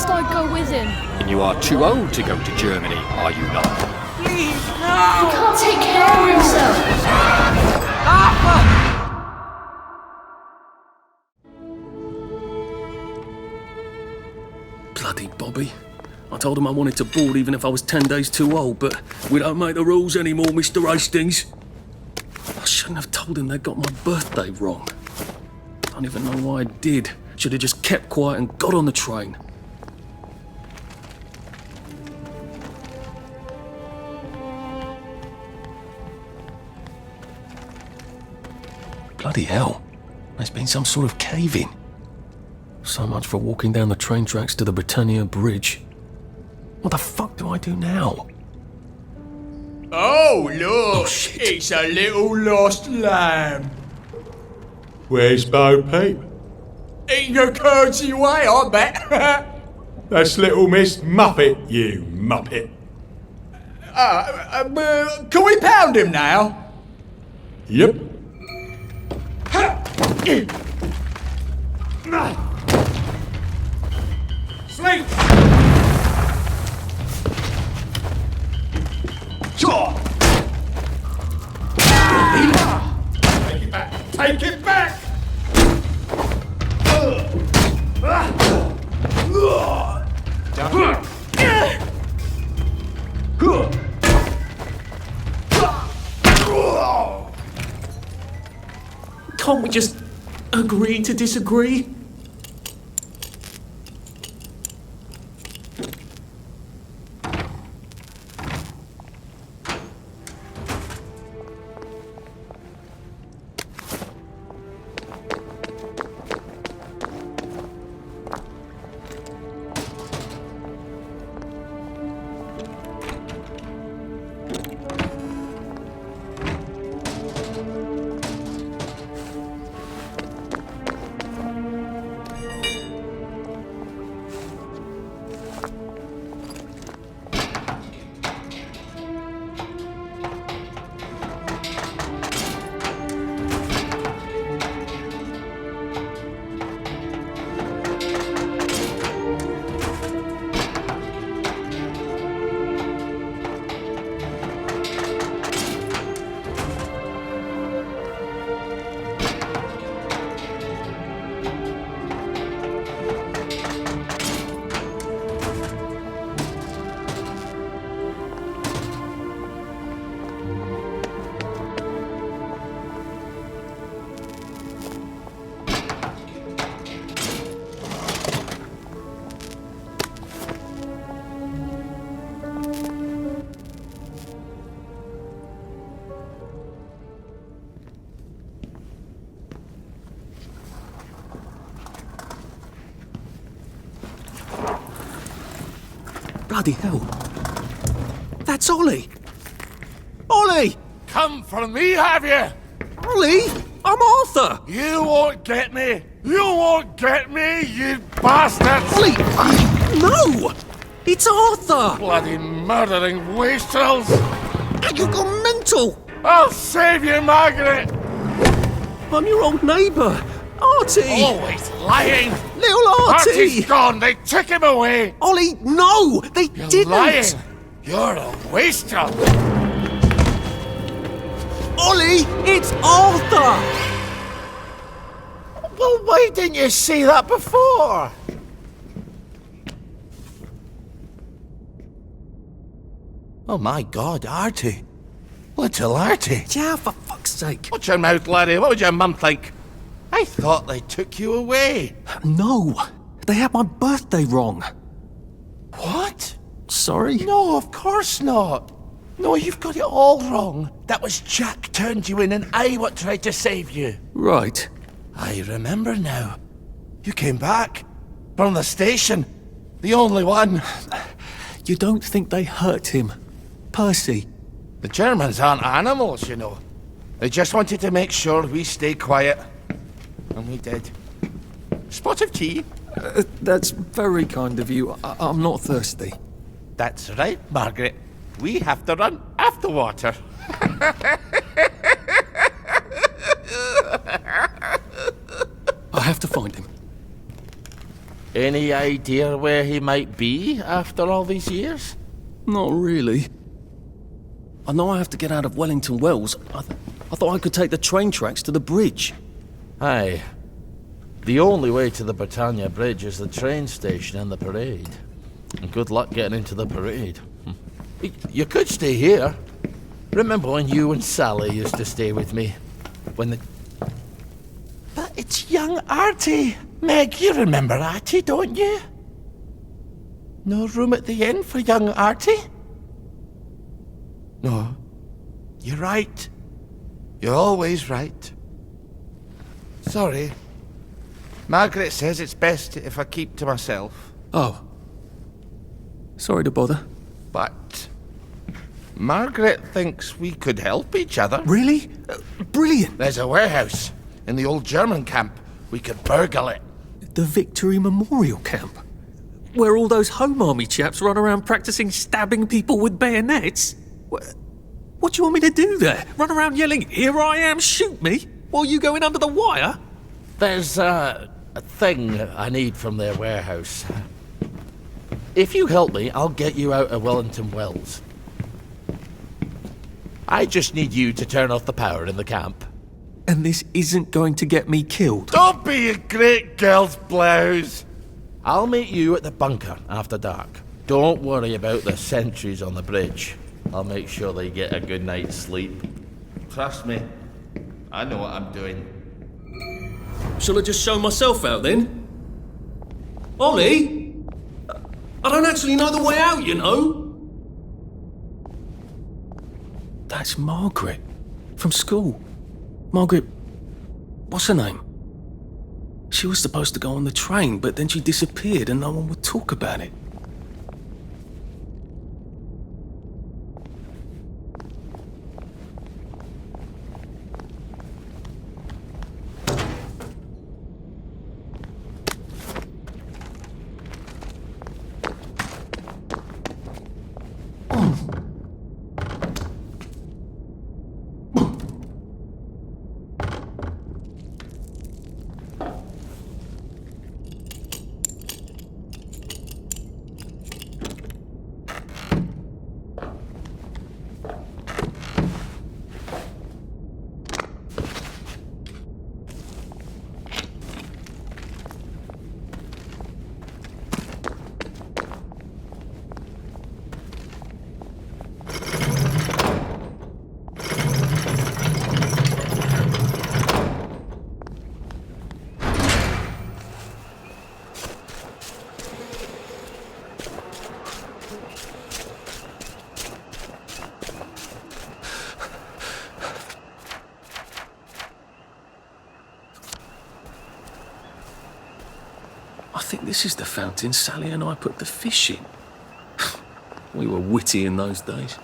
[SPEAKER 10] I'd go with him.
[SPEAKER 7] And you are too old to go to Germany, are you not?
[SPEAKER 10] Please, no! He can't take care of himself.
[SPEAKER 1] Bloody Bobby. I told him I wanted to board even if I was 10 days too old, but we don't make the rules anymore, Mr. Hastings. I shouldn't have told him they got my birthday wrong. I don't even know why I did. Should have just kept quiet and got on the train. Bloody hell. There's been some sort of cave-in. So much for walking down the train tracks to the Britannia Bridge. What the fuck do I do now?
[SPEAKER 15] Oh, look! It's a little lost lamb. Where's Bo Peep? Eating a curdsy away, I bet. That's little Miss Muppet, you muppet. Can we pound him now? Yep. Sleep! Sure! Take it back! Take it back!
[SPEAKER 8] Can't we just agree to disagree? Bloody hell. That's Ollie! Ollie!
[SPEAKER 20] Come for me, have you?
[SPEAKER 1] Ollie! I'm Arthur!
[SPEAKER 20] You won't get me! You won't get me, you bastards!
[SPEAKER 1] Ollie! No! It's Arthur!
[SPEAKER 20] Bloody murdering wastrels!
[SPEAKER 1] You gone mental!
[SPEAKER 20] I'll save you, Margaret!
[SPEAKER 1] I'm your old neighbour, Artie!
[SPEAKER 20] Always lying!
[SPEAKER 1] Little Artie!
[SPEAKER 20] Artie's gone! They took him away!
[SPEAKER 1] Ollie, no! They
[SPEAKER 20] You're
[SPEAKER 1] didn't!
[SPEAKER 20] lying! You're a waster!
[SPEAKER 3] Ollie, it's Arthur!
[SPEAKER 20] Well, why didn't you say that before? Oh my God, Artie. Little Artie.
[SPEAKER 3] Yeah, for fuck's sake.
[SPEAKER 20] Watch your mouth, Larry. What would your mum think? I thought they took you away.
[SPEAKER 1] No, they had my birthday wrong.
[SPEAKER 20] What?
[SPEAKER 1] Sorry?
[SPEAKER 20] No, of course not. No, you've got it all wrong. That was Jack turned you in and I what tried to save you.
[SPEAKER 1] Right.
[SPEAKER 20] I remember now. You came back. From the station. The only one.
[SPEAKER 1] You don't think they hurt him? Percy?
[SPEAKER 20] The Germans aren't animals, you know. They just wanted to make sure we stay quiet. And we did. Spot of tea?
[SPEAKER 1] That's very kind of you. I'm not thirsty.
[SPEAKER 20] That's right, Margaret. We have to run after water.
[SPEAKER 1] I have to find him.
[SPEAKER 20] Any idea where he might be after all these years?
[SPEAKER 1] Not really. I know I have to get out of Wellington Wells. I thought I could take the train tracks to the bridge.
[SPEAKER 20] Aye. The only way to the Britannia Bridge is the train station and the parade. And good luck getting into the parade. You could stay here. Remember when you and Sally used to stay with me? But it's young Artie. Meg, you remember Artie, don't you? No room at the inn for young Artie? No. You're right. You're always right. Sorry. Margaret says it's best if I keep to myself.
[SPEAKER 1] Oh. Sorry to bother.
[SPEAKER 20] But Margaret thinks we could help each other.
[SPEAKER 1] Really? Brilliant.
[SPEAKER 20] There's a warehouse in the old German camp. We could burgle it.
[SPEAKER 1] The Victory Memorial Camp? Where all those Home Army chaps run around practicing stabbing people with bayonets? What do you want me to do there? Run around yelling, "Here I am, shoot me," while you go in under the wire?
[SPEAKER 20] There's a thing I need from their warehouse. If you help me, I'll get you out of Wellington Wells. I just need you to turn off the power in the camp.
[SPEAKER 1] And this isn't going to get me killed.
[SPEAKER 20] Don't be a great girl's blouse. I'll meet you at the bunker after dark. Don't worry about the sentries on the bridge. I'll make sure they get a good night's sleep. Trust me, I know what I'm doing.
[SPEAKER 1] Shall I just show myself out then? Ollie? I don't actually know the way out, you know. That's Margaret. From school. Margaret... what's her name? She was supposed to go on the train, but then she disappeared and no one would talk about it. I think this is the fountain Sally and I put the fish in. We were witty in those days.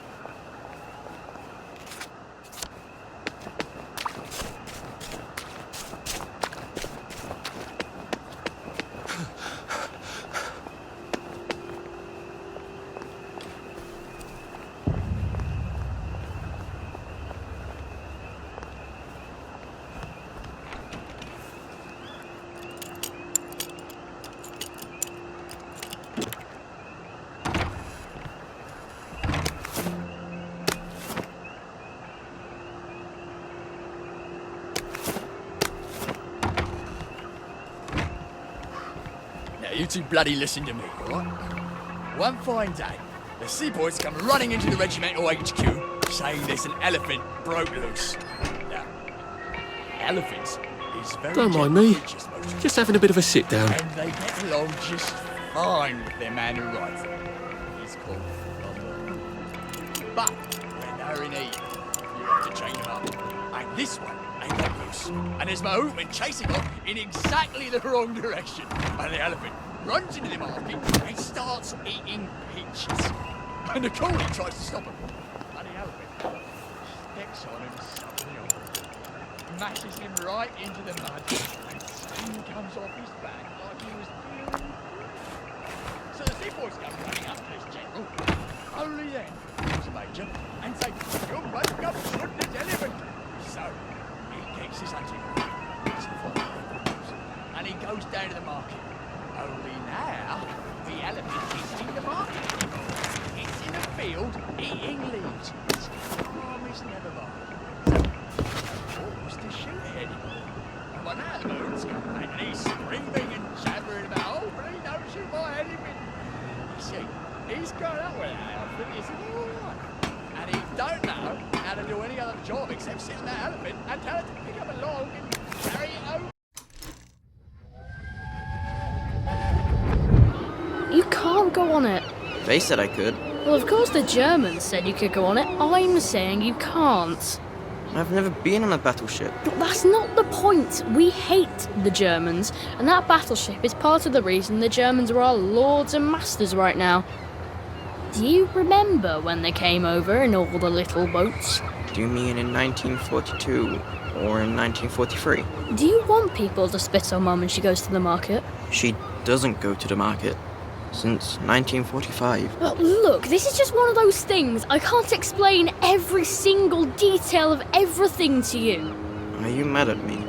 [SPEAKER 14] two bloody listen to me, alright? One fine day, the seaboys come running into the regimental HQ saying there's an elephant broke loose. Now, elephants is very
[SPEAKER 1] Don't mind
[SPEAKER 14] gentle
[SPEAKER 1] me.
[SPEAKER 14] creatures, most
[SPEAKER 1] Just having a bit of a sit down.
[SPEAKER 14] and they get along just fine with their man who rides them. He's called Robert. But when they're in heat, you have to chain them up. And this one ain't let loose. And there's my movement chasing off in exactly the wrong direction. And the elephant runs into the market and starts eating peaches. And the collie tries to stop him. And the elephant steps on him suddenly, mashes him right into the mud, and steam comes off his back like he was peeling. So the seaboys come running up to this general. Only then comes the major and say, "You must come shoot this elephant." So he gets his hunting and he goes down to the market. Only now the elephant is in the market. It's in a field eating leaves. It's promised never mind. Who's to shoot it anymore? And when that moon's come back and he's screaming and jabbering about, "Oh, please don't shoot my elephant." You see, he's grown up with that elephant, isn't he? All right. And he don't know how to do any other job except sit on that elephant and tell it to pick up a log and carry it over.
[SPEAKER 10] You can't go on it.
[SPEAKER 17] They said I could.
[SPEAKER 10] Well, of course the Germans said you could go on it. I'm saying you can't.
[SPEAKER 17] I've never been on a battleship.
[SPEAKER 10] But that's not the point. We hate the Germans, and that battleship is part of the reason the Germans are our lords and masters right now. Do you remember when they came over in all the little boats?
[SPEAKER 17] Do you mean in 1942 or in 1943?
[SPEAKER 10] Do you want people to spit on Mum when she goes to the market?
[SPEAKER 17] She doesn't go to the market since 1945.
[SPEAKER 10] But look, this is just one of those things. I can't explain every single detail of everything to you.
[SPEAKER 17] Are you mad at me?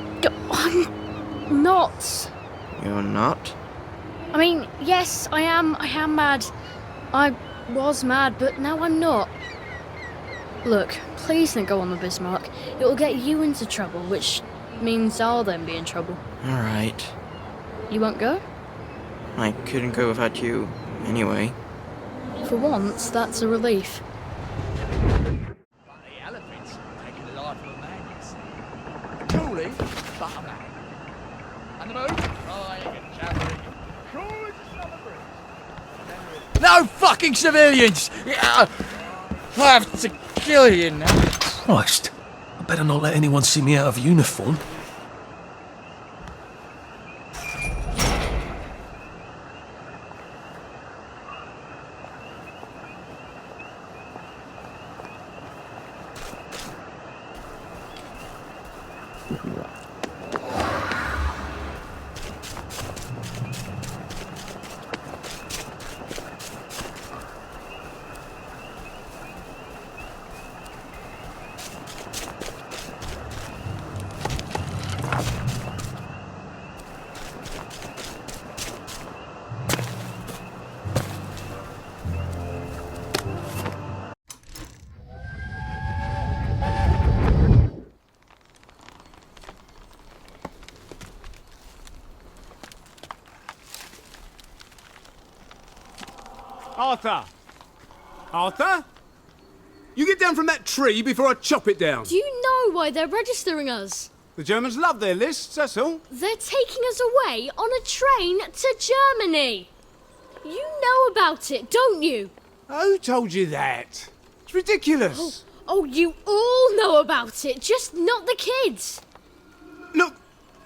[SPEAKER 10] I'm not.
[SPEAKER 17] You're not?
[SPEAKER 10] I mean, yes, I am mad. I was mad, but now I'm not. Look, please don't go on the Bismarck. It will get you into trouble, which means I'll then be in trouble.
[SPEAKER 17] Alright.
[SPEAKER 10] You won't go?
[SPEAKER 17] I couldn't go without you, anyway.
[SPEAKER 10] For once, that's a relief.
[SPEAKER 14] But the elephant's taking the life of a man, you see. A coolie, but a man. And the moon, crying and jabbering, cool as a summer breeze. No fucking civilians! I have to kill you now.
[SPEAKER 1] Christ. I better not let anyone see me out of uniform.
[SPEAKER 21] Arthur! Arthur? You get down from that tree before I chop it down.
[SPEAKER 10] Do you know why they're registering us?
[SPEAKER 21] The Germans love their lists, that's all.
[SPEAKER 10] They're taking us away on a train to Germany. You know about it, don't you?
[SPEAKER 21] Who told you that? It's ridiculous.
[SPEAKER 10] Oh, you all know about it, just not the kids.
[SPEAKER 21] Look,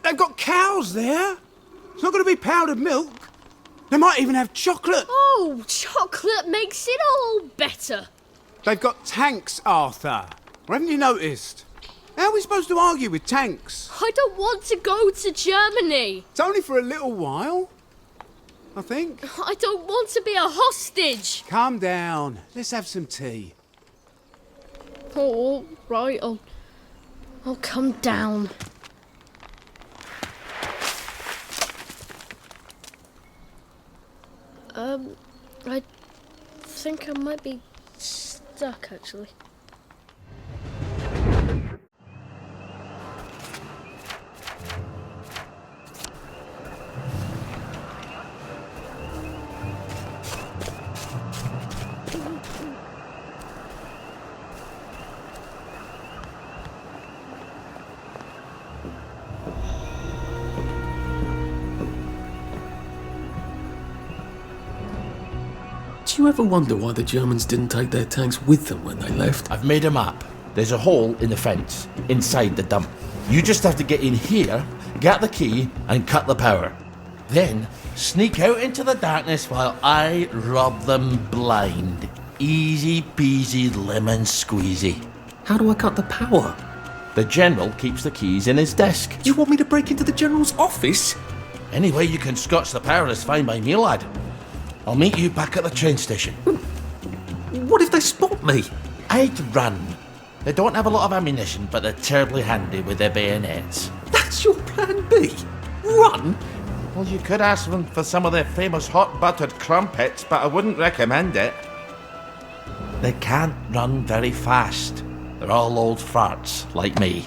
[SPEAKER 21] they've got cows there. It's not going to be powdered milk. They might even have chocolate.
[SPEAKER 10] Oh, chocolate makes it all better.
[SPEAKER 21] They've got tanks, Arthur. Or haven't you noticed? How are we supposed to argue with tanks?
[SPEAKER 10] I don't want to go to Germany.
[SPEAKER 21] It's only for a little while, I think.
[SPEAKER 10] I don't want to be a hostage.
[SPEAKER 21] Calm down. Let's have some tea.
[SPEAKER 10] Oh, all right, I'll come down. I think I might be stuck, actually.
[SPEAKER 1] you ever wonder why the Germans didn't take their tanks with them when they left?
[SPEAKER 20] I've made a map. There's a hole in the fence, inside the dump. You just have to get in here, get the key, and cut the power. Then, sneak out into the darkness while I rob them blind. Easy peasy lemon squeezy.
[SPEAKER 1] How do I cut the power?
[SPEAKER 20] The General keeps the keys in his desk.
[SPEAKER 1] You want me to break into the General's office?
[SPEAKER 20] Any way you can scotch the power is fine by me, lad. I'll meet you back at the train station.
[SPEAKER 1] What if they spot me?
[SPEAKER 20] I'd run. They don't have a lot of ammunition, but they're terribly handy with their bayonets.
[SPEAKER 1] That's your plan B? Run?
[SPEAKER 20] Well, you could ask them for some of their famous hot buttered crumpets, but I wouldn't recommend it. They can't run very fast. They're all old farts, like me.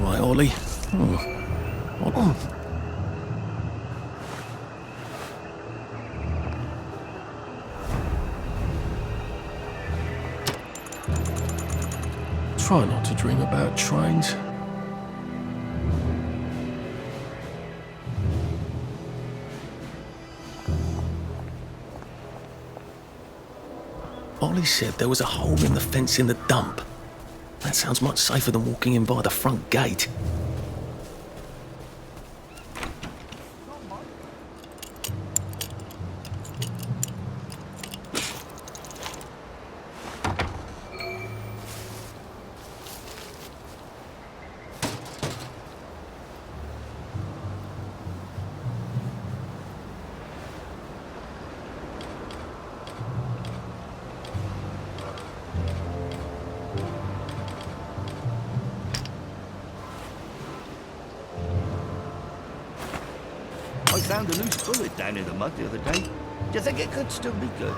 [SPEAKER 1] All right, Ollie. Try not to dream about trains. Ollie said there was a hole in the fence in the dump. That sounds much safer than walking in by the front gate.
[SPEAKER 19] I found a loose bullet down in the mud the other day. Do you think it could still be good?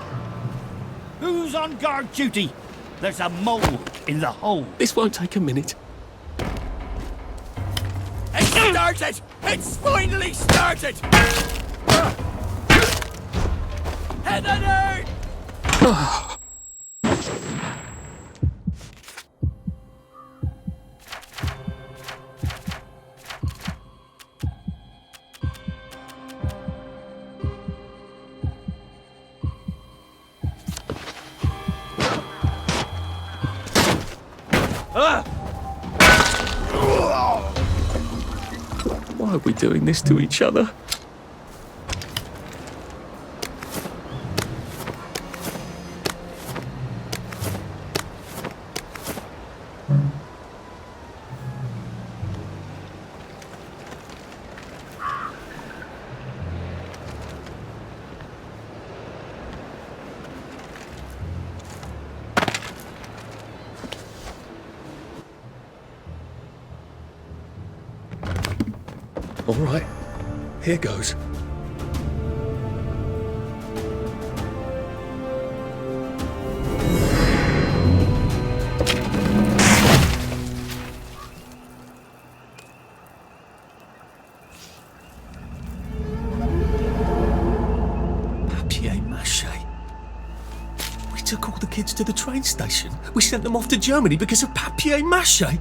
[SPEAKER 19] Who's on guard duty? There's a mole in the hole.
[SPEAKER 1] This won't take a minute.
[SPEAKER 14] It started! It's finally started! Head on earth!
[SPEAKER 1] Why are we doing this to each other? All right, here goes. Papier-mâché. We took all the kids to the train station. We sent them off to Germany because of papier-mâché.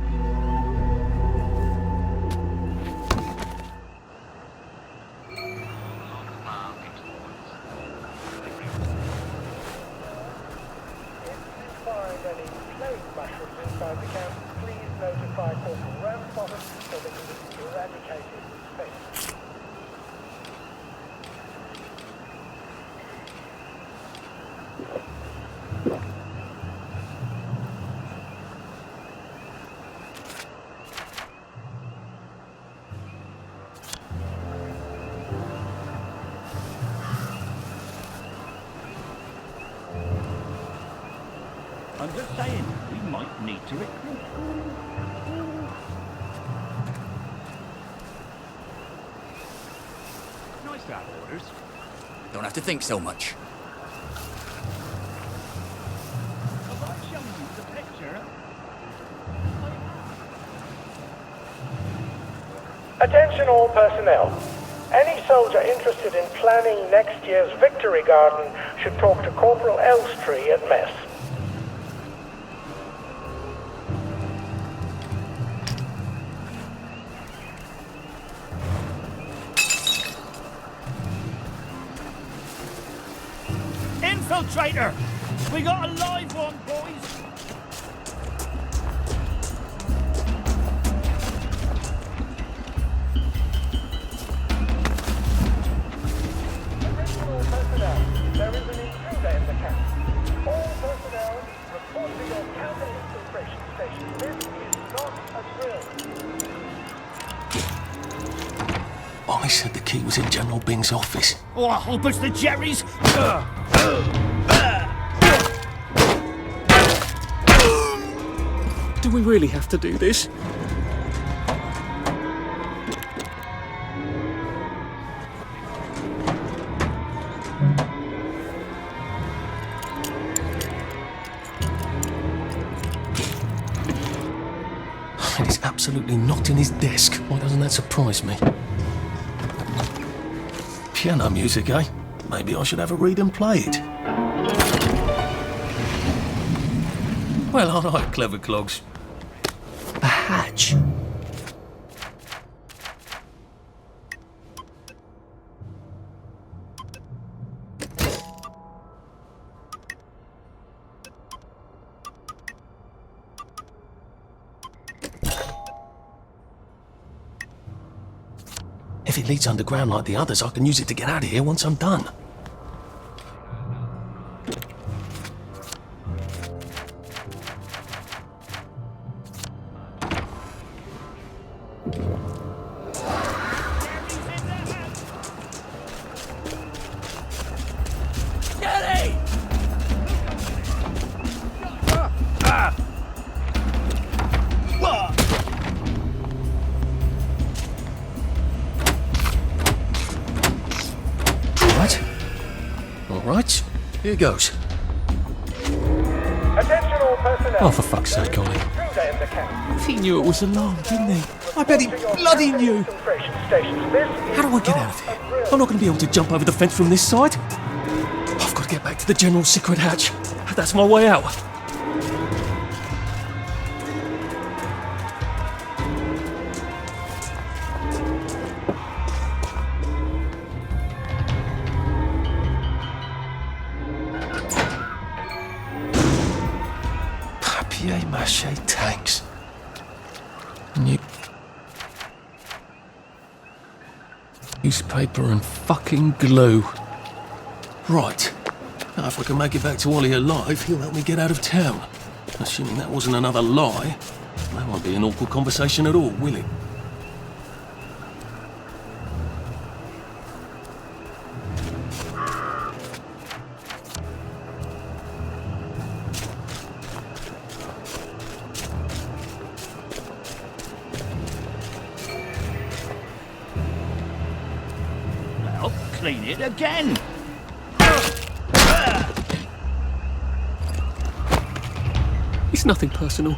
[SPEAKER 19] I'm just saying, we might need to recruit. Nice to have orders.
[SPEAKER 14] Don't have to think so much.
[SPEAKER 19] Have I shown you the picture?
[SPEAKER 2] Attention all personnel. Any soldier interested in planning next year's Victory Garden should talk to Corporal Elstree at mess.
[SPEAKER 19] infiltrator! We got a live one, boys!
[SPEAKER 2] There is an intruder in the camp. All personnel, report to your counter-infiltration station. This is not a drill.
[SPEAKER 1] I said the key was in General Bing's office.
[SPEAKER 19] Oh, I hope it's the Jerry's!
[SPEAKER 1] Do we really have to do this? And he's absolutely not in his desk. Why doesn't that surprise me? Piano music, eh? Maybe I should have a read and play it. Well, all right, clever clogs. A hatch. If it leads underground like the others, I can use it to get out of here once I'm done. Right, here goes.
[SPEAKER 2] Attention all personnel.
[SPEAKER 1] Oh, for fuck's sake, Ollie.
[SPEAKER 2] Intruder in the camp.
[SPEAKER 8] He knew it was alarmed, didn't he? I bet he bloody knew.
[SPEAKER 1] How do I get out of here? I'm not going to be able to jump over the fence from this side. I've got to get back to the general secret hatch. That's my way out. Papier-mâché tanks. Newspaper and fucking glue. Right. Now, if I can make it back to Ollie alive, he'll help me get out of town. Assuming that wasn't another lie, that won't be an awkward conversation at all, will it?
[SPEAKER 19] Well, clean it again!
[SPEAKER 1] It's nothing personal.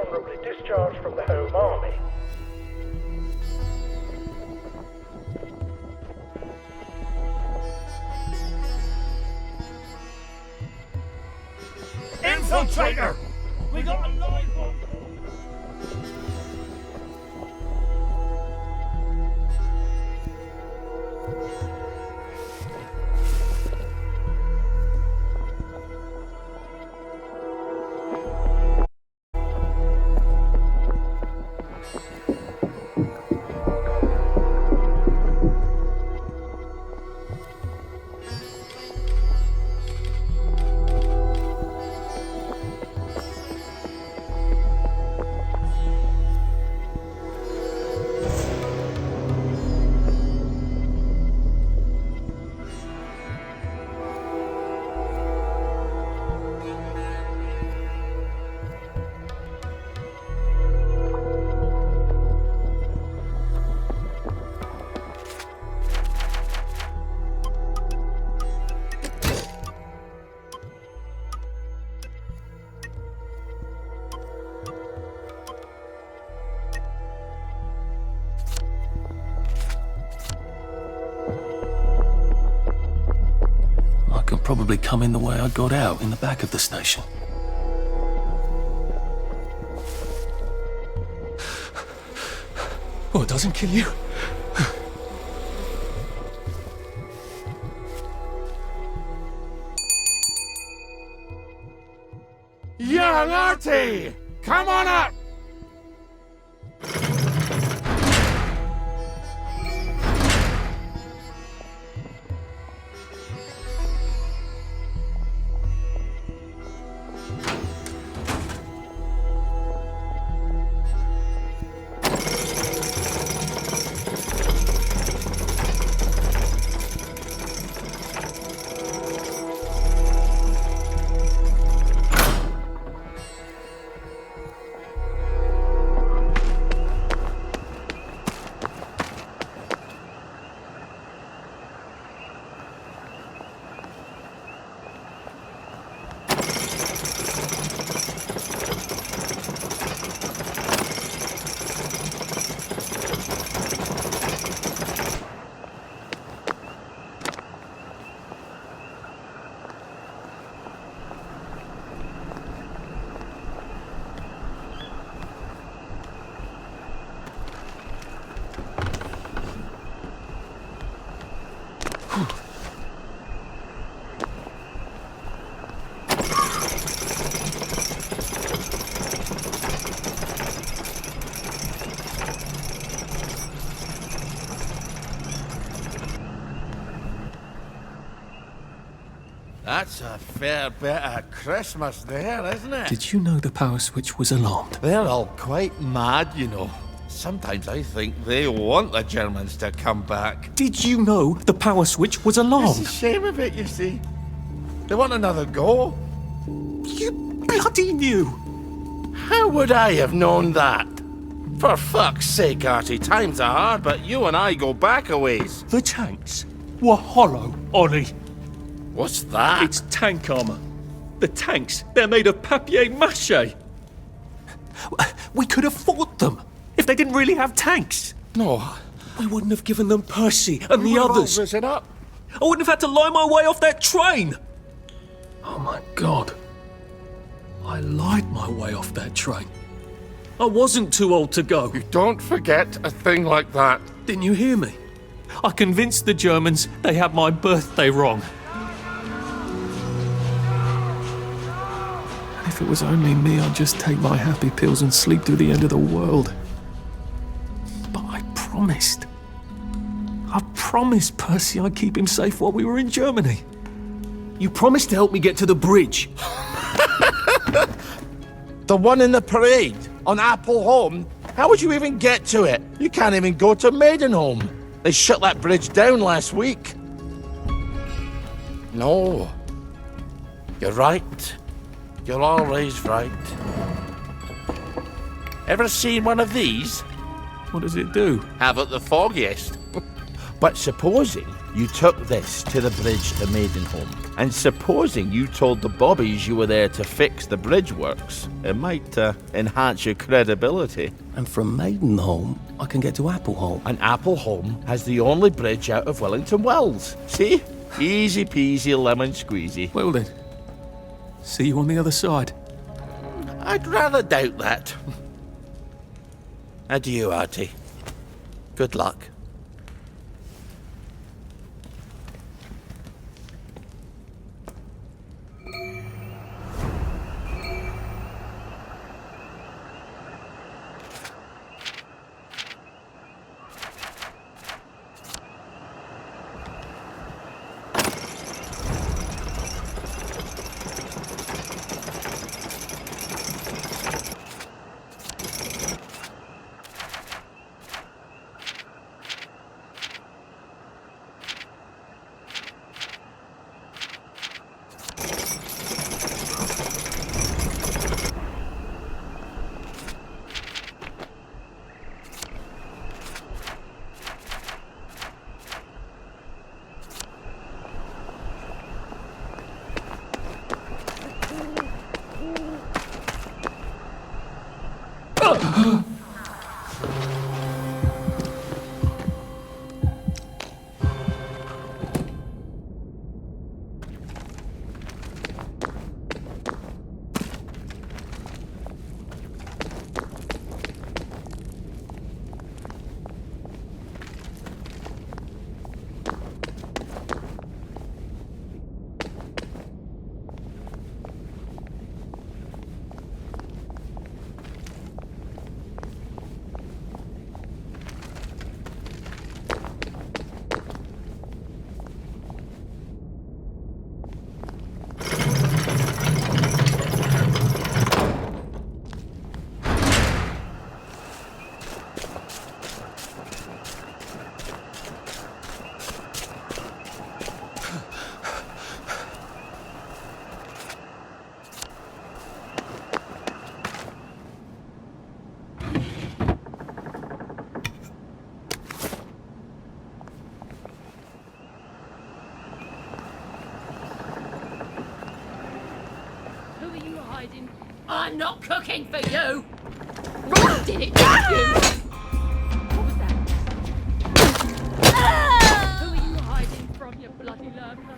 [SPEAKER 2] honourably discharged from the Home Army.
[SPEAKER 19] Infiltrator! We got a live one!
[SPEAKER 1] Probably come in the way I got out, in the back of the station.
[SPEAKER 8] Oh, it doesn't kill you?
[SPEAKER 20] Young Artie! Come on up! That's a fair bit of Christmas there, isn't it?
[SPEAKER 1] Did you know the power switch was alarmed?
[SPEAKER 20] They're all quite mad, you know. Sometimes I think they want the Germans to come back.
[SPEAKER 1] Did you know the power switch was alarmed?
[SPEAKER 20] It's a shame of it, you see. They want another go.
[SPEAKER 1] You bloody knew!
[SPEAKER 20] How would I have known that? For fuck's sake, Artie, times are hard, but you and I go back a ways.
[SPEAKER 8] The tanks were hollow, Ollie.
[SPEAKER 20] What's that?
[SPEAKER 8] It's tank armour. The tanks, they're made of papier-mâché. We could have fought them if they didn't really have tanks.
[SPEAKER 20] No.
[SPEAKER 1] We wouldn't have given them Percy and the others.
[SPEAKER 20] Risen up.
[SPEAKER 1] I wouldn't have had to lie my way off that train. Oh my God. I lied my way off that train. I wasn't too old to go.
[SPEAKER 20] You don't forget a thing like that.
[SPEAKER 1] Didn't you hear me?
[SPEAKER 8] I convinced the Germans they had my birthday wrong.
[SPEAKER 1] If it was only me, I'd just take my happy pills and sleep through the end of the world. But I promised. I promised Percy I'd keep him safe while we were in Germany. You promised to help me get to the bridge.
[SPEAKER 20] The one in the parade on Appleholme? How would you even get to it? You can't even go to Maidenholm. They shut that bridge down last week. No. You're right. You're always right. Ever seen one of these?
[SPEAKER 1] What does it do?
[SPEAKER 20] Haven't the foggiest. But supposing you took this to the bridge to Maidenholm, And supposing you told the bobbies you were there to fix the bridge works, it might enhance your credibility.
[SPEAKER 1] And from Maidenholm, I can get to Appleholm.
[SPEAKER 20] And Appleholm has the only bridge out of Wellington Wells. See? Easy peasy lemon squeezy.
[SPEAKER 1] Well then, see you on the other side.
[SPEAKER 20] I'd rather doubt that. Adieu, Artie. Good luck.
[SPEAKER 9] I'm not cooking for you! Rob did it, not you! What was that? Who are you hiding from, you bloody lurker?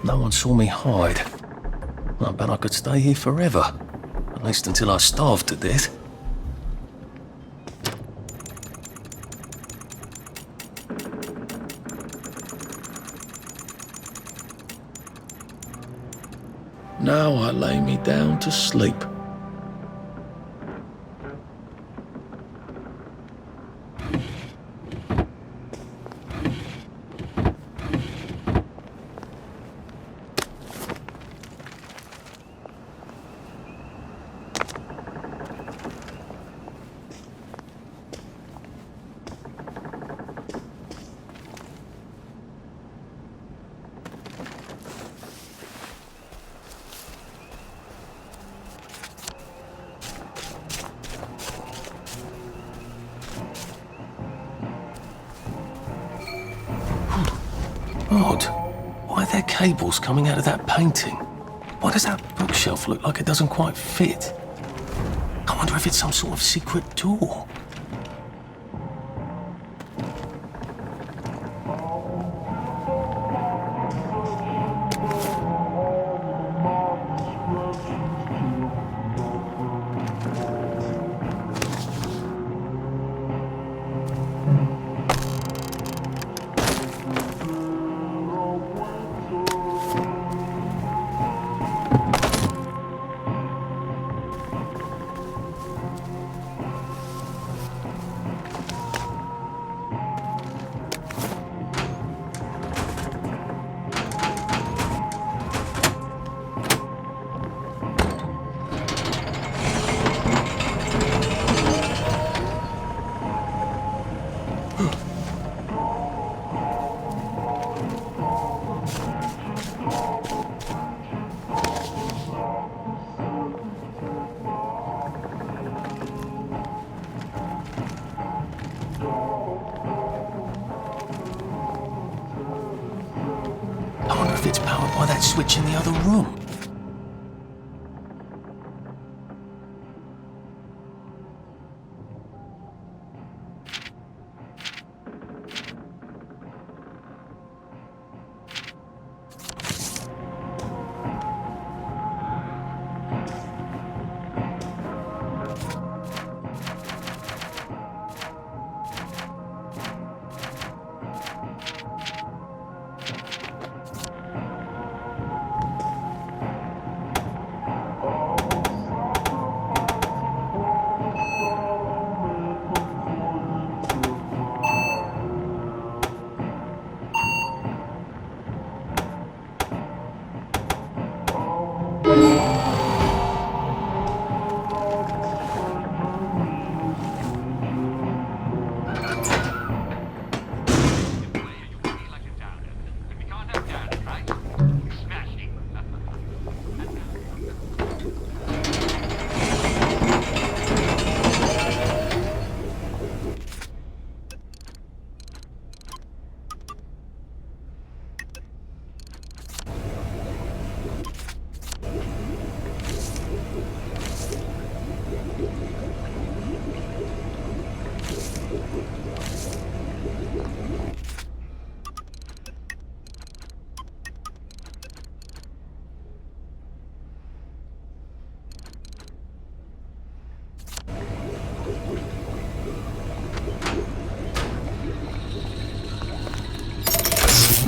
[SPEAKER 1] No one saw me hide. I bet I could stay here forever. At least until I starved to death. Now I lay me down to sleep. Odd. Why are there cables coming out of that painting? Why does that bookshelf look like it doesn't quite fit? I wonder if it's some sort of secret door. by that switch in the other room.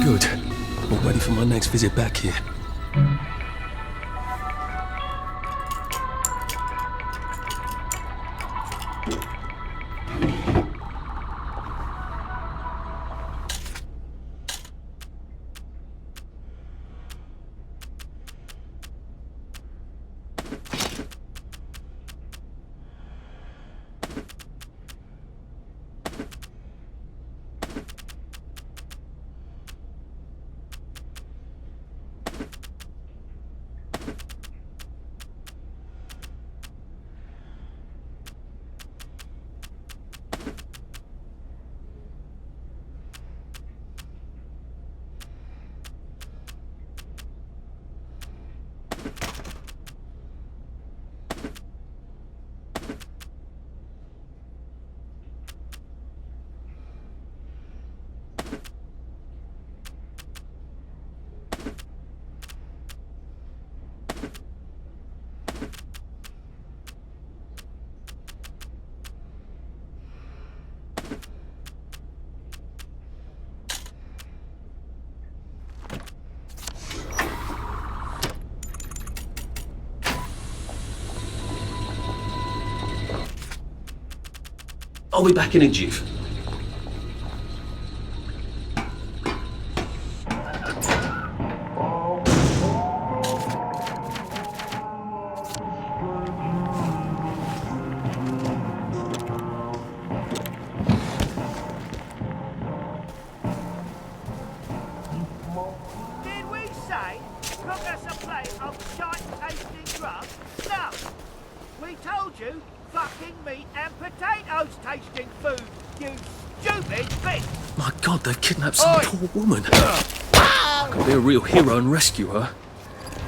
[SPEAKER 1] Good. All ready for my next visit back here. I'll be back in a jiff.
[SPEAKER 6] Did we say cook us a plate of shite-tasting grub? No. We told you fucking meat and potatoes tasting food, you stupid bitch!
[SPEAKER 1] My God, they've kidnapped some poor woman. I could be a real hero and rescue her.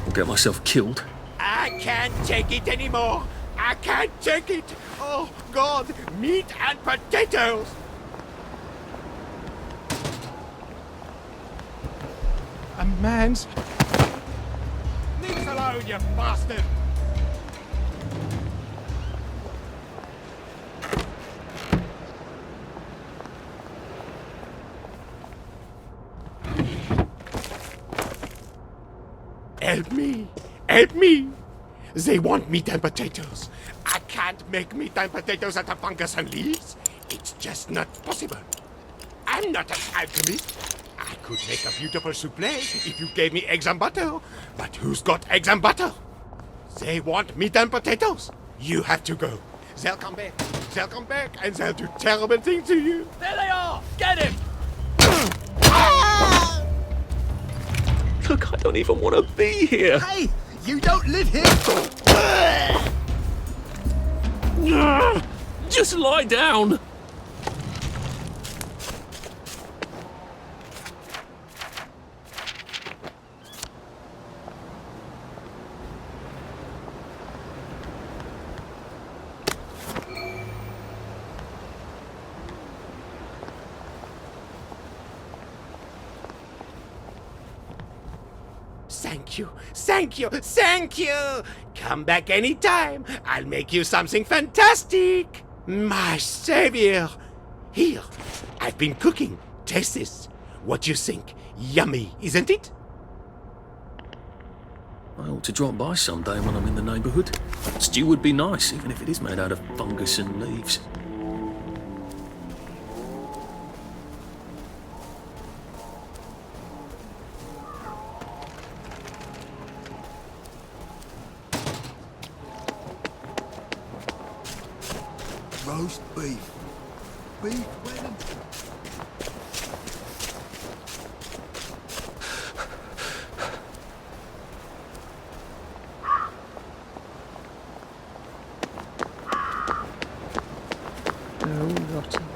[SPEAKER 1] Or get myself killed.
[SPEAKER 14] I can't take it anymore. I can't take it. Oh, God, meat and potatoes. A man's... Leave us alone, you bastard. Help me! Help me! They want meat and potatoes. I can't make meat and potatoes out of fungus and leaves. It's just not possible. I'm not an alchemist. I could make a beautiful souffle if you gave me eggs and butter. But who's got eggs and butter? They want meat and potatoes. You have to go. They'll come back. They'll come back and they'll do terrible things to you.
[SPEAKER 6] There they are! Get him!
[SPEAKER 1] Look, I don't even want to be here.
[SPEAKER 6] Hey! You don't live here!
[SPEAKER 1] Just lie down.
[SPEAKER 21] Thank you, thank you, thank you! Come back anytime. I'll make you something fantastic. My savior. Here, I've been cooking. Taste this. What do you think? Yummy, isn't it?
[SPEAKER 1] I ought to drop by someday when I'm in the neighbourhood. Stew would be nice, even if it is made out of fungus and leaves.
[SPEAKER 13] Roast beef. Beef Wellington.
[SPEAKER 18] They're all rotting.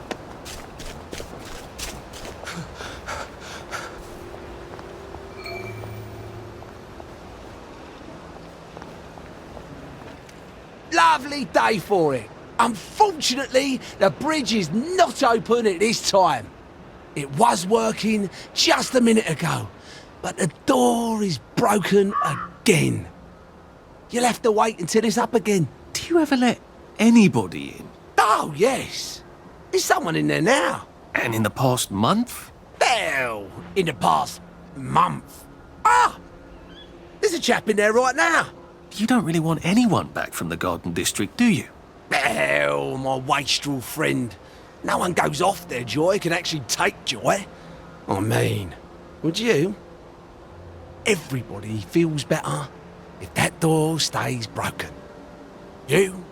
[SPEAKER 3] Lovely day for it. Unfortunately, the bridge is not open at this time. It was working just a minute ago, but the door is broken again. You'll have to wait until it's up again.
[SPEAKER 1] Do you ever let anybody in?
[SPEAKER 3] Oh, yes. There's someone in there now.
[SPEAKER 1] And in the past month?
[SPEAKER 3] Well, in the past month. Ah! There's a chap in there right now.
[SPEAKER 1] You don't really want anyone back from the Garden District, do you?
[SPEAKER 3] Well, my wastrel friend. No one goes off their joy can actually take joy. I mean, would you? Everybody feels better if that door stays broken. You,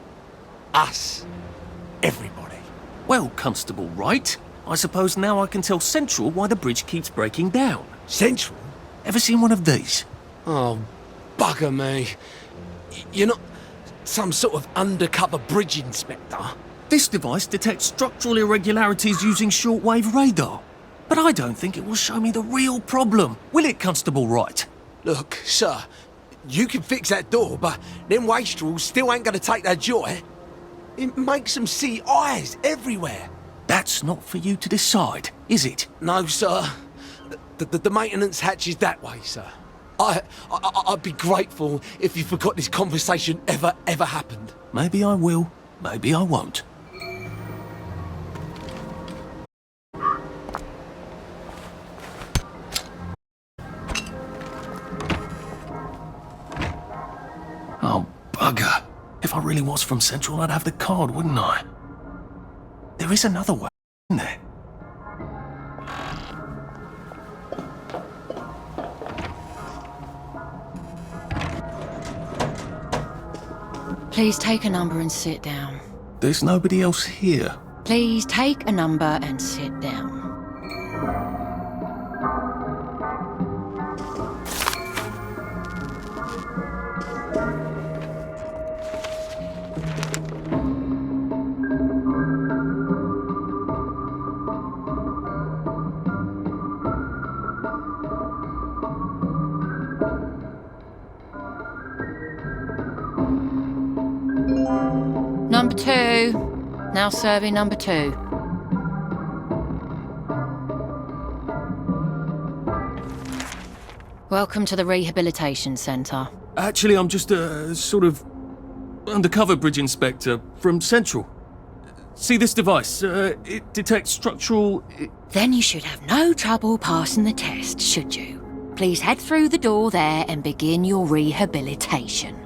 [SPEAKER 3] us, everybody.
[SPEAKER 1] Well, Constable Wright, I suppose now I can tell Central why the bridge keeps breaking down.
[SPEAKER 3] Central?
[SPEAKER 1] Ever seen one of these?
[SPEAKER 3] Oh, bugger me. You're not some sort of undercover bridge inspector?
[SPEAKER 1] This device detects structural irregularities using shortwave radar. But I don't think it will show me the real problem. Will it, Constable Wright?
[SPEAKER 3] Look, sir, you can fix that door, but them wastrels still ain't gonna take their joy. It makes them see eyes everywhere.
[SPEAKER 1] That's not for you to decide, is it?
[SPEAKER 3] No, sir. The maintenance hatch is that way, sir. I'd be grateful if you forgot this conversation ever happened.
[SPEAKER 1] Maybe I will, maybe I won't. Oh, bugger. If I really was from Central, I'd have the card, wouldn't I? There is another way, isn't there?
[SPEAKER 4] Please take a number and sit down.
[SPEAKER 1] There's nobody else here.
[SPEAKER 4] Please take a number and sit down. Number 2. Now serving number 2. Welcome to the Rehabilitation Centre.
[SPEAKER 1] Actually, I'm just a sort of undercover bridge inspector from Central. See this device? It detects structural...
[SPEAKER 4] Then you should have no trouble passing the test, should you? Please head through the door there and begin your rehabilitation.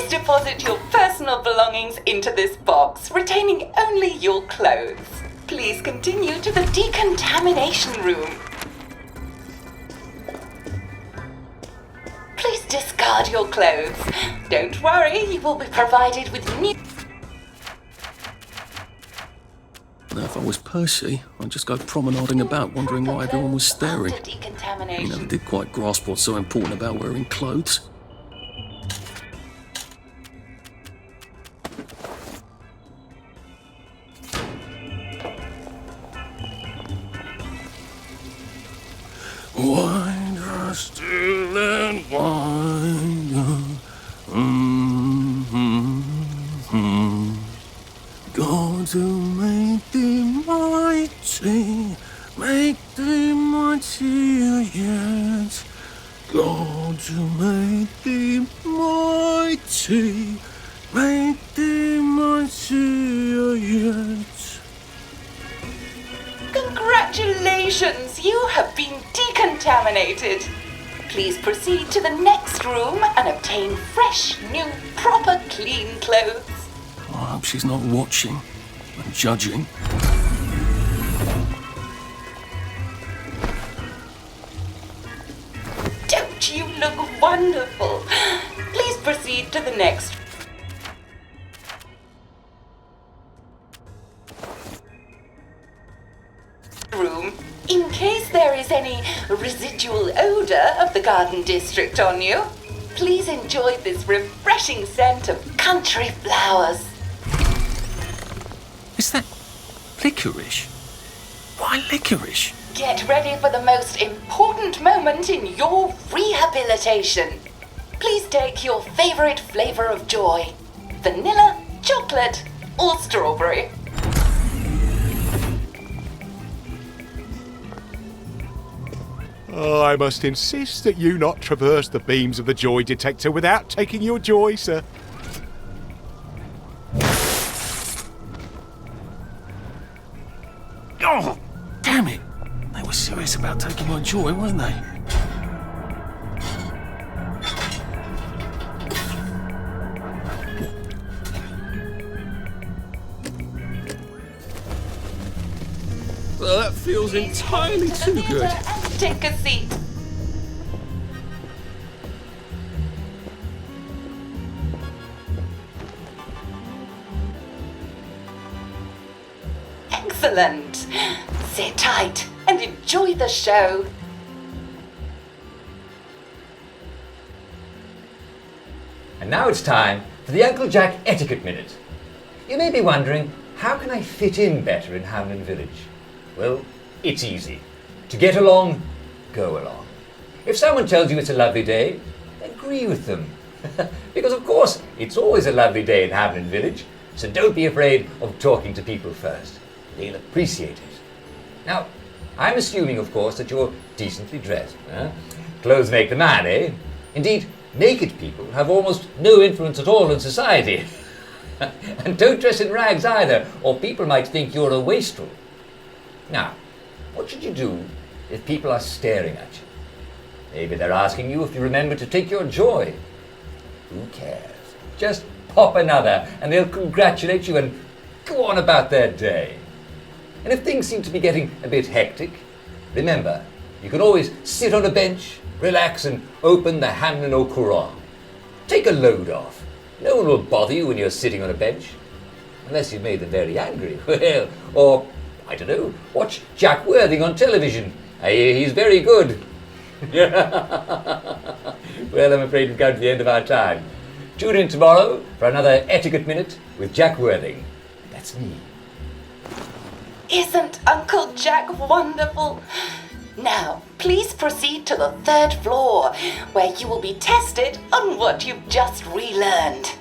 [SPEAKER 5] Deposit your personal belongings into this box, retaining only your clothes. Please continue to the decontamination room. Please discard your clothes. Don't worry, you will be provided with new...
[SPEAKER 1] Now, if I was Percy, I'd just go promenading about, wondering why everyone was staring. He never did quite grasp what's so important about wearing clothes. Winder still and winder. God who made thee mighty, make thee mightier yet. God who made thee mighty, make thee mightier yet.
[SPEAKER 5] Congratulations, you have been decontaminated. Please proceed to the next room and obtain fresh, new, proper, clean clothes.
[SPEAKER 1] I hope she's not watching and judging.
[SPEAKER 5] Don't you look wonderful? Please proceed to the next room. In case there is any residual odor of the garden district on you, please enjoy this refreshing scent of country flowers.
[SPEAKER 1] Is that licorice? Why licorice?
[SPEAKER 5] Get ready for the most important moment in your rehabilitation. Please take your favorite flavor of joy: vanilla, chocolate, or strawberry.
[SPEAKER 12] I must insist that you not traverse the beams of the joy detector without taking your joy, sir.
[SPEAKER 1] Oh, damn it! They were serious about taking my joy, weren't they?
[SPEAKER 8] Well, that feels entirely too good.
[SPEAKER 5] Take a seat. Excellent. Sit tight and enjoy the show.
[SPEAKER 16] And now it's time for the Uncle Jack Etiquette Minute. You may be wondering, how can I fit in better in Hamlin Village? Well, it's easy. To get along, go along. If someone tells you it's a lovely day, agree with them. Because of course, it's always a lovely day in Hamlin Village, so don't be afraid of talking to people first. They'll appreciate it. Now, I'm assuming, of course, that you're decently dressed. Clothes make the man, eh? Indeed, naked people have almost no influence at all in society. And don't dress in rags either, or people might think you're a wastrel. Now, what should you do if people are staring at you? Maybe they're asking you if you remember to take your joy. Who cares? Just pop another and they'll congratulate you and go on about their day. And if things seem to be getting a bit hectic, remember, you can always sit on a bench, relax and open the Hamlin au Courant. Take a load off. No one will bother you when you're sitting on a bench. Unless you've made them very angry. Well, or, I don't know, watch Jack Worthing on television. I hear he's very good. Well, I'm afraid we've come to the end of our time. Tune in tomorrow for another Etiquette Minute with Jack Worthing. That's me.
[SPEAKER 5] Isn't Uncle Jack wonderful? Now, please proceed to the 3rd floor, where you will be tested on what you've just relearned.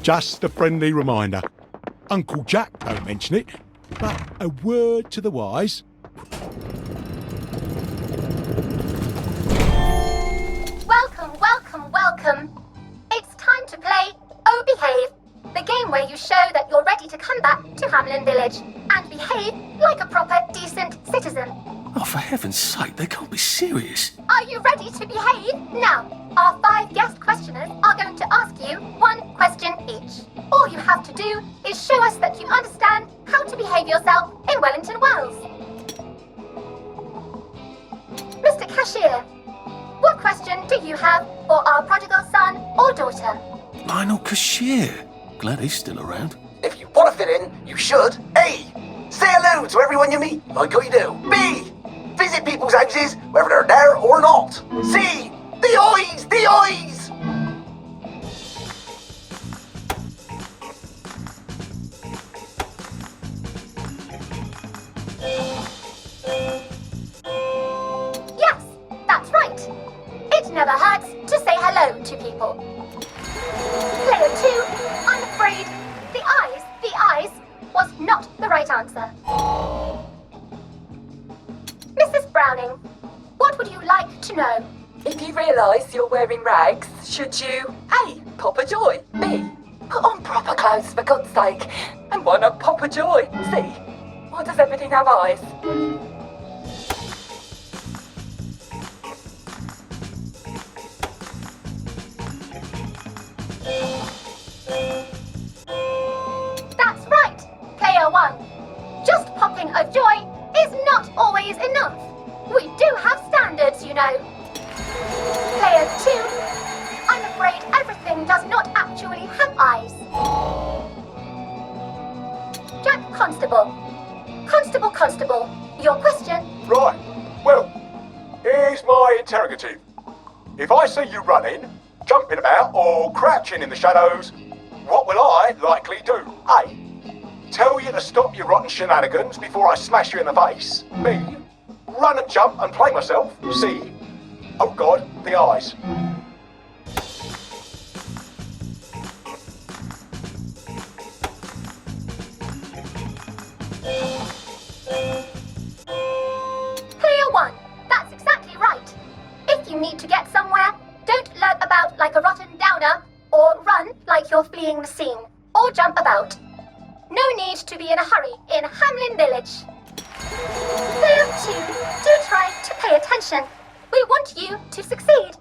[SPEAKER 12] Just a friendly reminder. Uncle Jack don't mention it, but a word to the wise.
[SPEAKER 22] Welcome, welcome, welcome. It's time to play Oh Behave, the game where you show that you're ready to come back to Hamlin Village and behave like a proper, decent citizen.
[SPEAKER 1] Oh, for heaven's sake, they can't be serious.
[SPEAKER 22] Are you ready to behave? Now, our 5 guest questioners are going to ask you 1 question each. All you have to do is show us that you understand how to behave yourself in Wellington Wells. Mr. Cashier, what question do you have for our prodigal son or daughter?
[SPEAKER 1] Lionel Cashier. Glad he's still around.
[SPEAKER 23] If you want to fit in, you should A. Say hello to everyone you meet, like you do. B. Visit people's houses, whether they're there or not. C. The eyes! The eyes!
[SPEAKER 22] never hurts to say hello to people. Player 2, I'm afraid the eyes was not the right answer. Mrs. Browning, what would you like to know?
[SPEAKER 7] If you realise you're wearing rags, should you A. pop a joy, B. put on proper clothes for God's sake, and why not pop a joy, C. why does everything have eyes?
[SPEAKER 22] That's right, Player 1. Just popping a joy is not always enough. We do have standards, you know. Player 2, I'm afraid everything does not actually have eyes. Jack Constable. Constable, your question?
[SPEAKER 12] Right. Well, here's my interrogative. If I see you running, jumping about, or crouching in the shadows, what will I likely do? A. Tell you to stop your rotten shenanigans before I smash you in the face. B. Run and jump and play myself. C. Oh God, the eyes.
[SPEAKER 22] Player 1, that's exactly right. If you need to get somewhere, don't lurk about like a rotten downer, or run like you're fleeing the scene, or jump about. No need to be in a hurry in Hamlin Village. Player 2, do try to pay attention. We want you to succeed.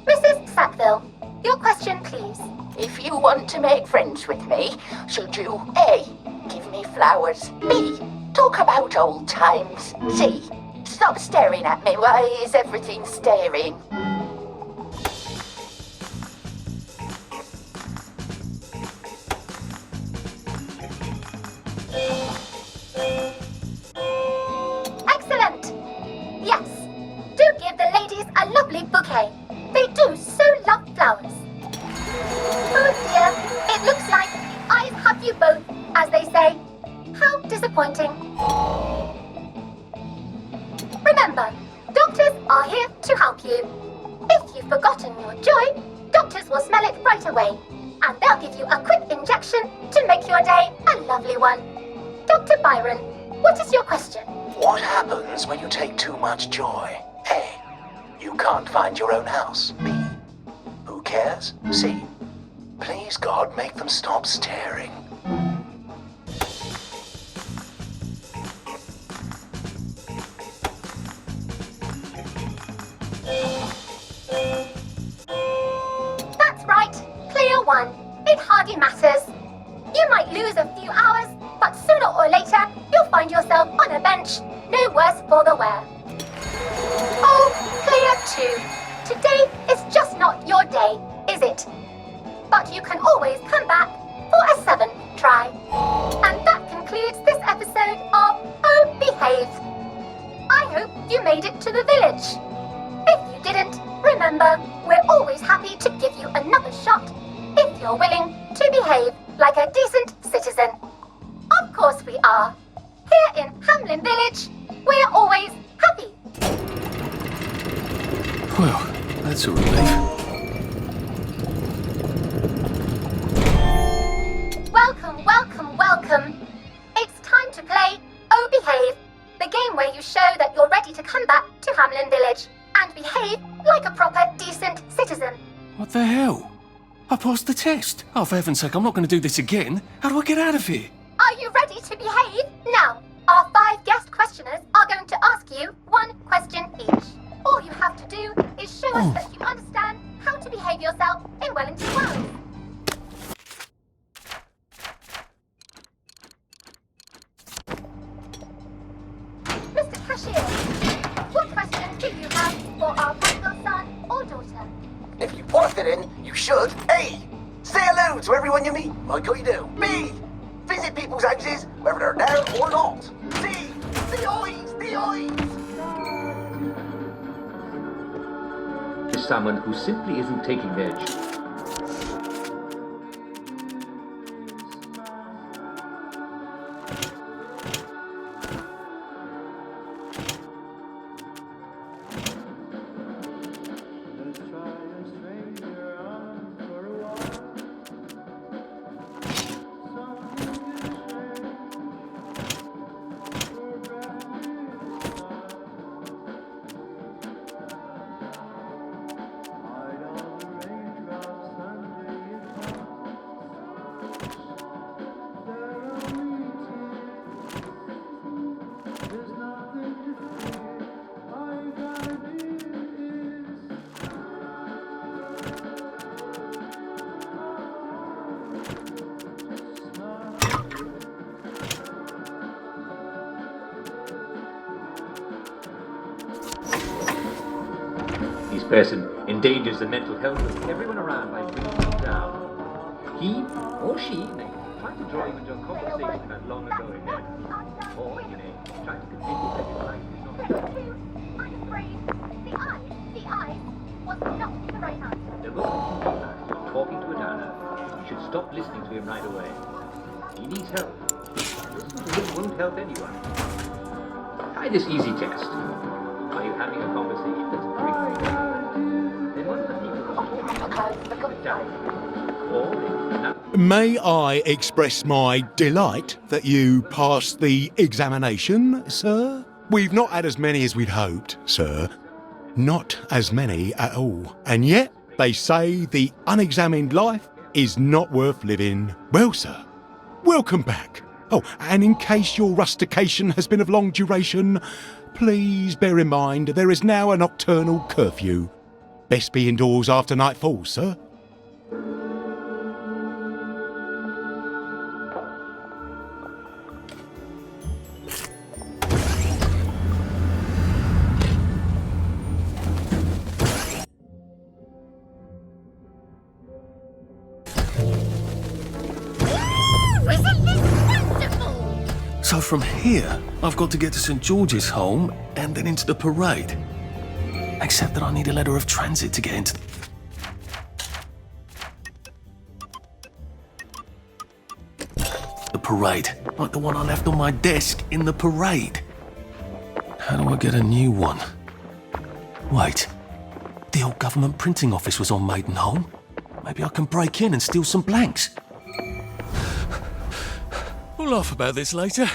[SPEAKER 22] Mrs. Sackville, your question, please.
[SPEAKER 7] If you want to make friends with me, should you A. give me flowers, B. talk about old times, C. stop staring at me, why is everything staring?
[SPEAKER 22] Excellent! Yes, do give the ladies a lovely bouquet. They do so love flowers. Oh dear, it looks like the eyes have you both, as they say. How disappointing. Remember, doctors are here to help you. If you've forgotten your joy, doctors will smell it right away, and they'll give you a quick injection to make your day a lovely one. Dr. Byron, what is your question?
[SPEAKER 23] What happens when you take too much joy? A. You can't find your own house. B. Who cares? C. Please God, make them stop staring.
[SPEAKER 22] That's right, Player 1. It hardly matters. You might lose a few hours, but sooner or later, you'll find yourself on a bench, no worse for the wear. Oh, Player 2, today is just not your day, is it? But you can always come back for a 7th try. And that concludes this episode of Oh Behave. I hope you made it to the village. If you didn't, remember, we're always happy to give you another shot if you're willing to behave like a decent citizen. Of course we are. Here in Hamlin Village, we're always happy.
[SPEAKER 1] Well, that's a relief.
[SPEAKER 22] Welcome. It's time to play Oh Behave, the game where you show that you're ready to come back to Hamlin Village and behave like a proper, decent citizen.
[SPEAKER 1] What the hell? I passed the test. Oh, for heaven's sake, I'm not going to do this again. How do I get out of here?
[SPEAKER 22] Are you ready to behave? Now, our 5 guest questioners are going to ask you 1 question each. All you have to do is show us that you understand how to behave yourself in Wellington words. Mr. Cashier, what questions do you have for our prodigal son or daughter?
[SPEAKER 23] If you want to fit in, you should. A. Say hello to everyone you meet, like you do. B. Visit people's houses, whether they're there or not. C. The eyes!
[SPEAKER 11] To someone who simply isn't taking their person endangers the mental health of everyone around by bringing them down. He or she may try to draw you into a conversation about long ago events, or he may try to convince you that his life is not fair.
[SPEAKER 22] I'm afraid the eye was not the right answer.
[SPEAKER 11] The moment you realize you're talking to a downer, you should stop listening to him right away. He needs help. Listening to him won't help anyone. Try this easy test. Are you having a conversation that's bringing you down? Then one of the people is down. Or
[SPEAKER 10] May I express my delight that you passed the examination, sir? We've not had as many as we'd hoped, sir. Not as many at all. And yet, they say the unexamined life is not worth living. Well, sir, welcome back. Oh, and in case your rustication has been of long duration, please bear in mind there is now a nocturnal curfew. Best be indoors after nightfall, sir.
[SPEAKER 1] So from here, I've got to get to St. George's home and then into the parade. Except that I need a letter of transit to get into the parade. Like the one I left on my desk in the parade. How do I get a new one? Wait, the old government printing office was on Maidenholm. Maybe I can break in and steal some blanks.
[SPEAKER 8] We'll laugh about this later.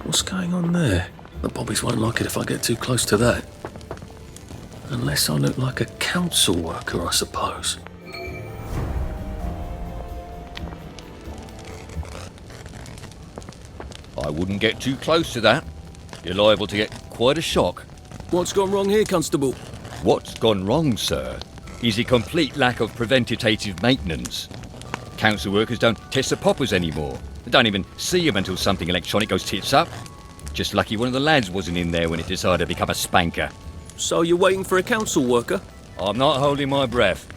[SPEAKER 1] What's going on there? The bobbies won't like it if I get too close to that. Unless I look like a council worker, I suppose.
[SPEAKER 14] I wouldn't get too close to that. You're liable to get quite a shock.
[SPEAKER 1] What's gone wrong here, Constable?
[SPEAKER 14] What's gone wrong, sir, is a complete lack of preventative maintenance. Council workers don't test the poppers anymore. They don't even see them until something electronic goes tits up. Just lucky one of the lads wasn't in there when it decided to become a spanker.
[SPEAKER 1] So you're waiting for a council worker?
[SPEAKER 14] I'm not holding my breath.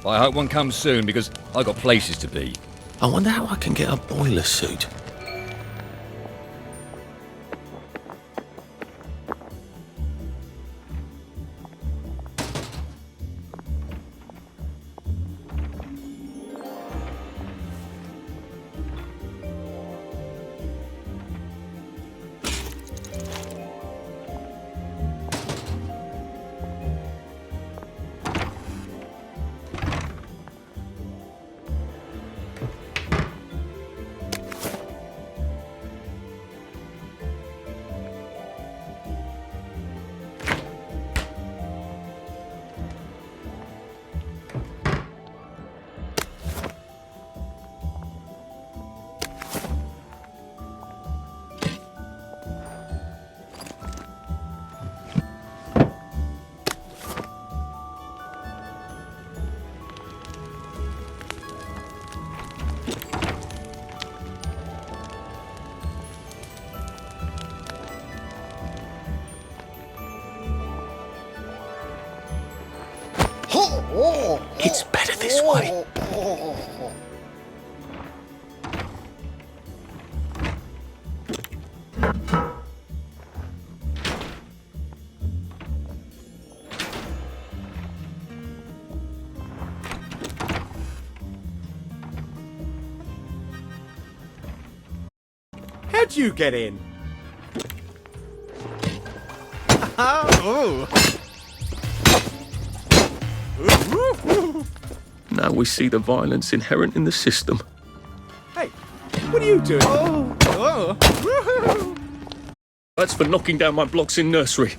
[SPEAKER 14] I hope one comes soon because I've got places to be.
[SPEAKER 1] I wonder how I can get a boiler suit. It's better this way.
[SPEAKER 10] How'd you get in? Oh.
[SPEAKER 1] Now we see the violence inherent in the system.
[SPEAKER 13] Hey, what are you doing? Oh, woohoo!
[SPEAKER 1] That's for knocking down my blocks in nursery.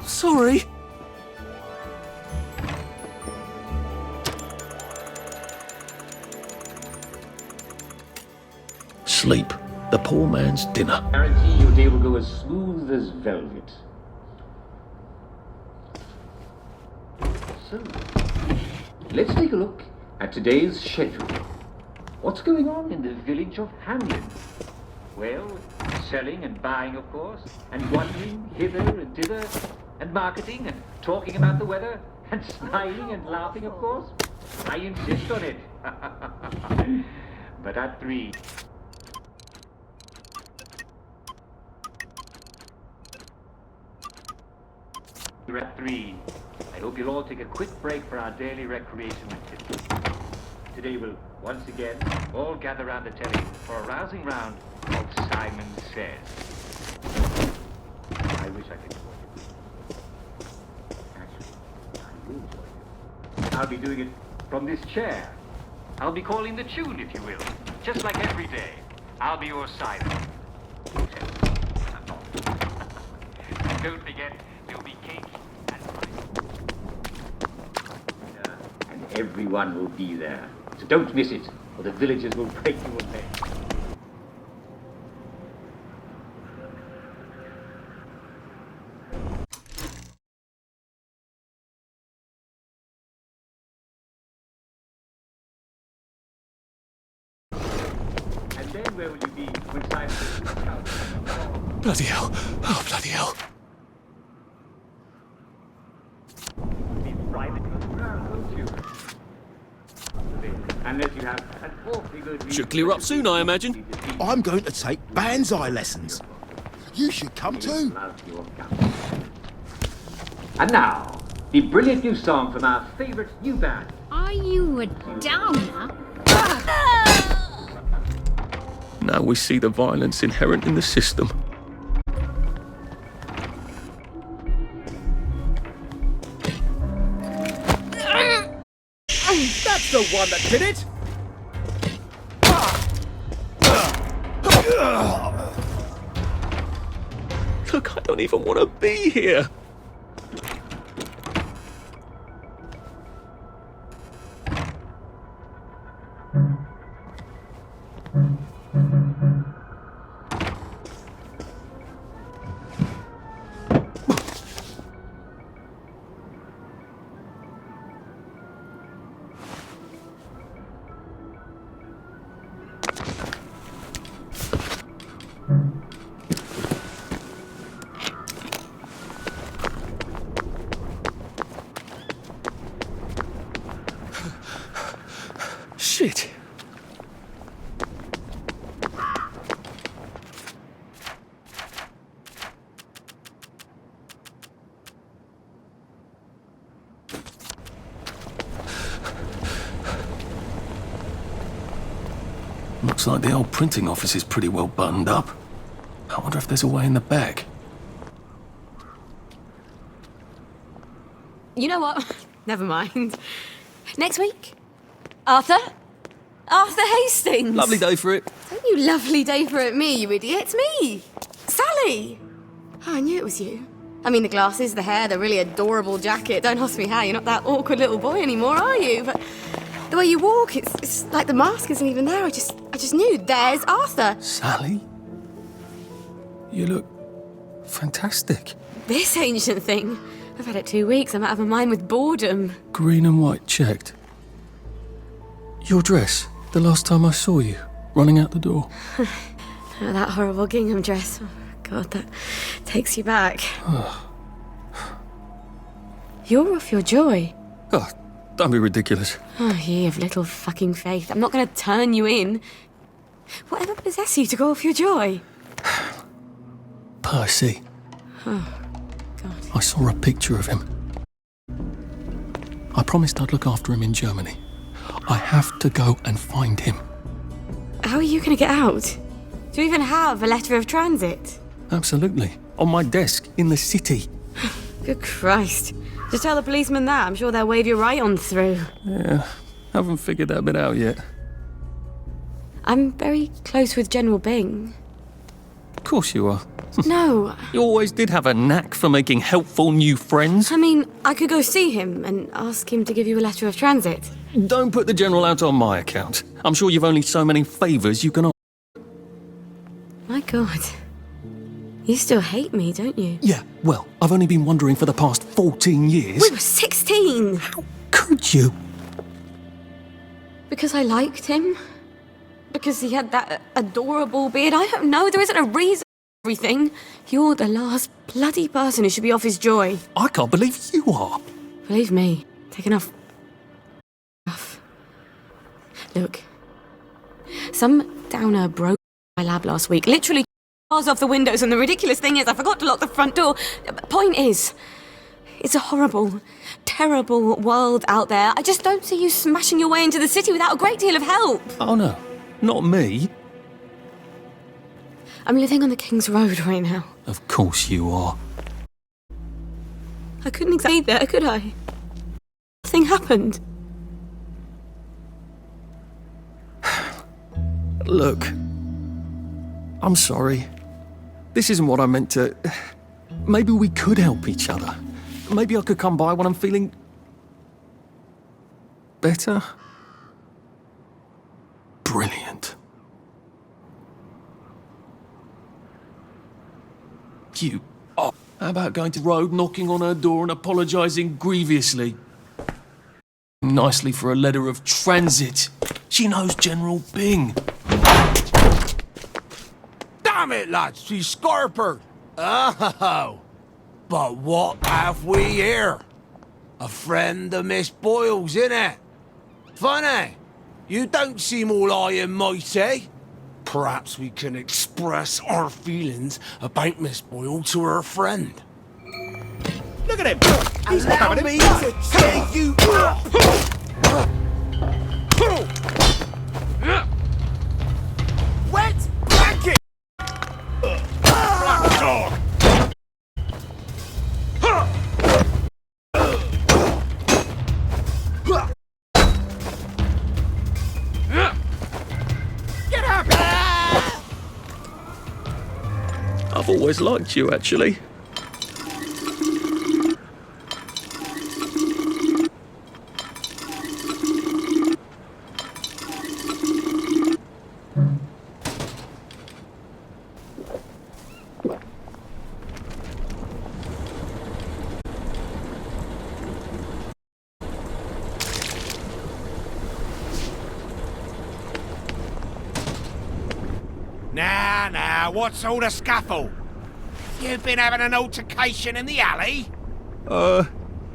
[SPEAKER 1] Sorry. Sleep. The poor man's dinner.
[SPEAKER 11] Guarantee your day will go as smooth as velvet. So, let's take a look at today's schedule. What's going on in the village of Hamlin? Well, selling and buying, of course, and wandering hither and thither, and marketing and talking about the weather, and smiling and laughing, of course. I insist on it. But at 3. We're at 3. I hope you'll all take a quick break for our daily recreation activity. Today we'll once again all gather around the telly for a rousing round of Simon Says. I wish I could join you. Actually, I will join you. I'll be doing it from this chair. I'll be calling the tune, if you will. Just like every day. I'll be your Simon. Except I'm not. And don't forget, there'll be cake and pie. And everyone will be there. So don't miss it, or the villagers will break you away. And then where will you be when Simon comes?
[SPEAKER 1] Bloody hell. Oh, bloody hell.
[SPEAKER 11] Unless you have an awfully good reason.
[SPEAKER 1] Should clear up soon, I imagine.
[SPEAKER 13] I'm going to take banzai lessons. You should come too.
[SPEAKER 11] And now, the brilliant new song from our favourite new band.
[SPEAKER 4] Are you a downer?
[SPEAKER 1] Now we see the violence inherent in the system.
[SPEAKER 13] That's the one that did it!
[SPEAKER 1] Look, I don't even want to be here. Shit. Looks like the old printing office is pretty well buttoned up. I wonder if there's a way in the back.
[SPEAKER 2] You know what? Never mind. Next week? Arthur? Arthur Hastings!
[SPEAKER 1] Lovely day for it.
[SPEAKER 2] Don't you lovely day for it me, you idiot. It's me! Sally! Oh, I knew it was you. I mean, the glasses, the hair, the really adorable jacket. Don't ask me how. You're not that awkward little boy anymore, are you? But the way you walk, it's like the mask isn't even there. I just knew. There's Arthur.
[SPEAKER 1] Sally? You look fantastic.
[SPEAKER 2] This ancient thing. I've had it 2 weeks. I'm out of my mind with boredom.
[SPEAKER 1] Green and white checked. Your dress, the last time I saw you, running out the door.
[SPEAKER 2] Oh, that horrible gingham dress. Oh, God, that takes you back. You're off your joy.
[SPEAKER 1] Oh, don't be ridiculous.
[SPEAKER 2] Oh, you have little fucking faith. I'm not going to turn you in. Whatever possessed you to go off your joy?
[SPEAKER 1] Percy.
[SPEAKER 2] Oh,
[SPEAKER 1] I saw a picture of him. I promised I'd look after him in Germany. I have to go and find him.
[SPEAKER 2] how are you going to get out? Do you even have a letter of transit?
[SPEAKER 1] Absolutely. On my desk, in the city.
[SPEAKER 2] Good Christ. Just tell the policeman that. I'm sure they'll wave you right on through.
[SPEAKER 1] Yeah, haven't figured that bit out yet.
[SPEAKER 2] I'm very close with General Bing.
[SPEAKER 1] Of course you are.
[SPEAKER 2] No.
[SPEAKER 1] You always did have a knack for making helpful new friends.
[SPEAKER 2] I mean, I could go see him and ask him to give you a letter of transit.
[SPEAKER 1] Don't put the General out on my account. I'm sure you've only so many favours you can...
[SPEAKER 2] My God. You still hate me, don't you?
[SPEAKER 1] Yeah, well, I've only been wondering for the past 14 years.
[SPEAKER 2] We were 16!
[SPEAKER 1] How could you?
[SPEAKER 2] Because I liked him? Because he had that adorable beard? I don't know, there isn't a reason for everything. You're the last bloody person who should be off his joy.
[SPEAKER 1] I can't believe you are.
[SPEAKER 2] Believe me, take enough. Look, some downer broke my lab last week. Literally cars off the windows, and the ridiculous thing is I forgot to lock the front door. Point is, it's a horrible, terrible world out there. I just don't see you smashing your way into the city without a great deal of help.
[SPEAKER 1] Oh no, not me.
[SPEAKER 2] I'm living on the King's Road right now.
[SPEAKER 1] Of course you are.
[SPEAKER 2] I couldn't exactly be there, could I? Nothing happened.
[SPEAKER 1] Look, I'm sorry. This isn't what I meant to... Maybe we could help each other. Maybe I could come by when I'm feeling... better? Brilliant. You... Oh, how about going to the road, knocking on her door and apologising grievously? Nicely for a letter of transit. She knows General Bing.
[SPEAKER 3] Damn it, lads, she's scarpered. Oh, but what have we here? A friend of Miss Boyle's, innit? Funny, you don't seem all high and mighty. Perhaps we can express our feelings about Miss Boyle to her friend.
[SPEAKER 13] Look at him! He's
[SPEAKER 3] Allow
[SPEAKER 13] coming
[SPEAKER 3] me to tear you up!
[SPEAKER 13] Wet blanket! Black dog! Get up!
[SPEAKER 1] I've always liked you, actually.
[SPEAKER 21] Now, what's all the scuffle? You've been having an altercation in the alley?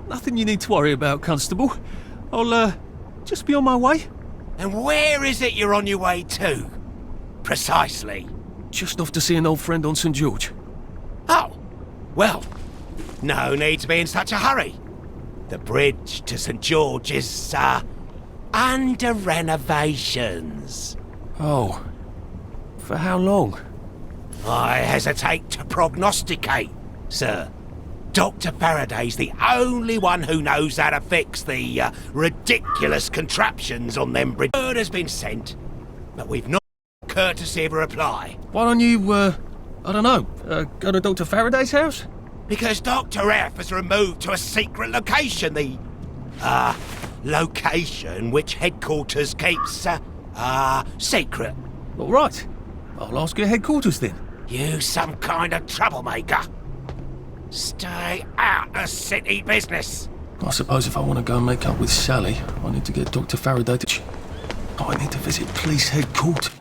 [SPEAKER 1] Nothing you need to worry about, Constable. I'll, just be on my way.
[SPEAKER 21] And where is it you're on your way to? Precisely.
[SPEAKER 1] Just off to see an old friend on St. George.
[SPEAKER 21] Oh, well, no need to be in such a hurry. The bridge to St. George is, under renovations.
[SPEAKER 1] Oh. For how long?
[SPEAKER 21] I hesitate to prognosticate, sir. Dr. Faraday's the only one who knows how to fix the ridiculous contraptions on them bridges. Word has been sent, but we've not courtesy of a reply.
[SPEAKER 1] Why don't you, I don't know, go to Dr. Faraday's house?
[SPEAKER 21] Because Dr. F has removed to a secret location, the, location which headquarters keeps, secret.
[SPEAKER 1] All right. I'll ask your headquarters then.
[SPEAKER 21] You some kind of troublemaker. Stay out of city business.
[SPEAKER 1] I suppose if I want to go and make up with Sally, I need to get Dr. Faraday to... Oh, I need to visit police headquarters.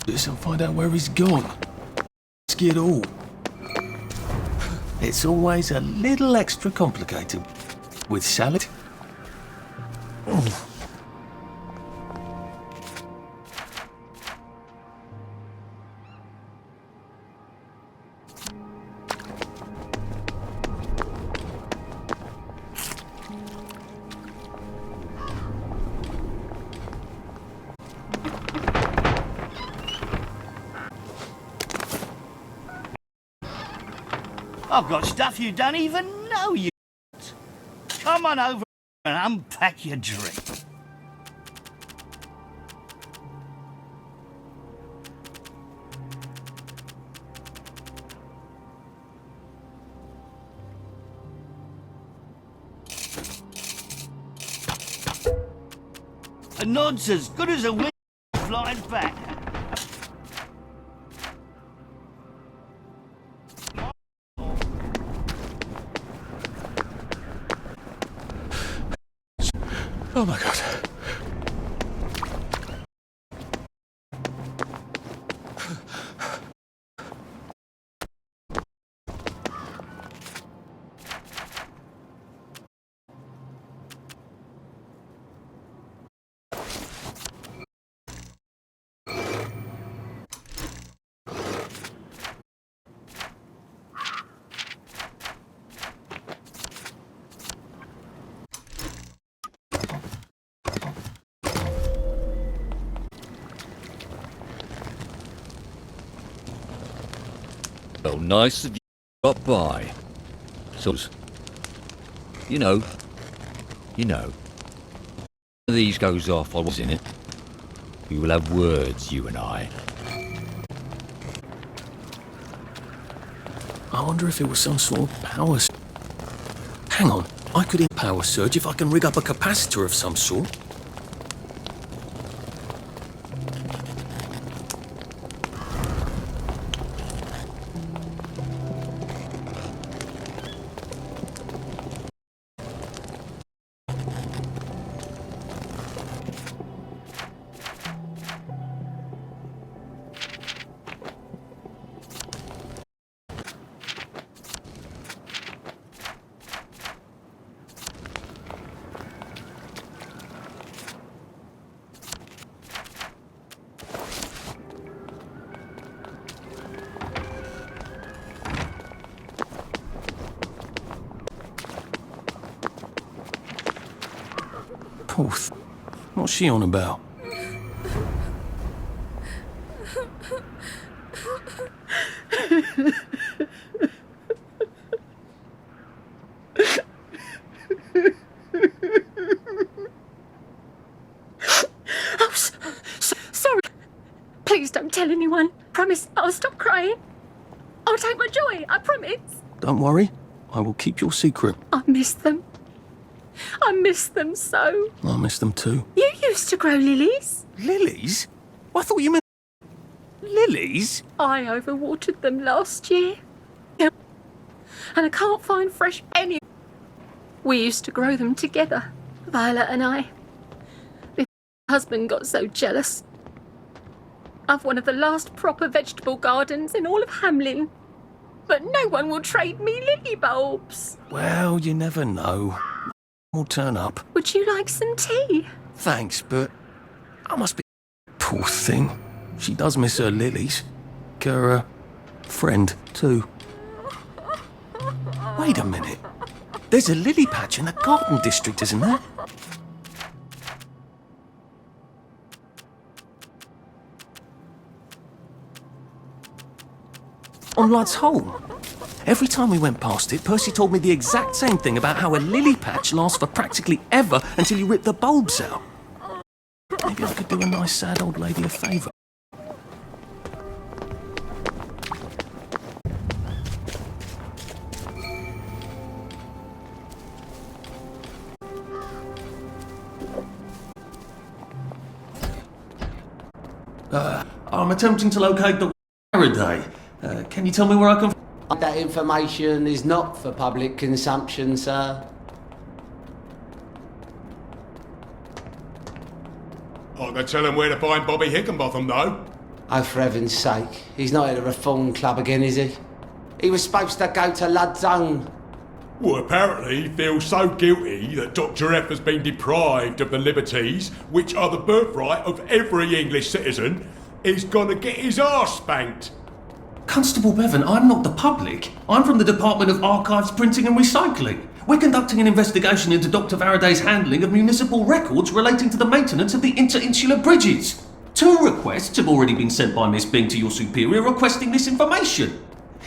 [SPEAKER 1] this and find out where he's gone. Skid all. It's always a little extra complicated with salad.
[SPEAKER 6] I've got stuff you don't even know you. Come on over and unpack your drink. A nod's as good as a wind flying back.
[SPEAKER 1] Oh my God.
[SPEAKER 15] Well, nice of you to stop by. So, you know, one of these goes off, I was in it. We will have words, you and I.
[SPEAKER 1] I wonder if it was some sort of power... Hang on, I could power surge if I can rig up a capacitor of some sort. Poof. What's she on about?
[SPEAKER 17] Sorry. Please don't tell anyone. Promise I'll stop crying. I'll take my joy, I promise.
[SPEAKER 1] Don't worry, I will keep your secret.
[SPEAKER 17] I miss them. I miss them so.
[SPEAKER 1] I miss them too.
[SPEAKER 17] You used to grow lilies.
[SPEAKER 1] Lilies? I thought you meant... Lilies?
[SPEAKER 17] I overwatered them last year. And I can't find fresh any. We used to grow them together, Violet and I. My husband got so jealous. I've one of the last proper vegetable gardens in all of Hamlin. But no one will trade me lily bulbs.
[SPEAKER 1] Well, you never know. Will turn up.
[SPEAKER 17] Would you like some tea?
[SPEAKER 1] Thanks, but I must be... Poor thing. She does miss her lilies. Her, friend, too. Wait a minute. There's a lily patch in the garden district, isn't there? On Lud's Hole. Every time we went past it, Percy told me the exact same thing about how a lily patch lasts for practically ever until you rip the bulbs out. Maybe I could do a nice sad old lady a favour. I'm attempting to locate the Faraday. Can you tell me where I can...
[SPEAKER 19] That information is not for public consumption, sir.
[SPEAKER 12] I can tell him where to find Bobby Hickenbotham, though.
[SPEAKER 19] Oh, for heaven's sake. He's not at the Reform Club again, is he? He was supposed to go to Lud's Own.
[SPEAKER 12] Well, apparently he feels so guilty that Dr. F has been deprived of the liberties which are the birthright of every English citizen. He's gonna get his arse spanked.
[SPEAKER 1] Constable Bevan, I'm not the public. I'm from the Department of Archives, Printing and Recycling. We're conducting an investigation into Dr. Faraday's handling of municipal records relating to the maintenance of the interinsular bridges. 2 requests have already been sent by Miss Bing to your superior requesting this information.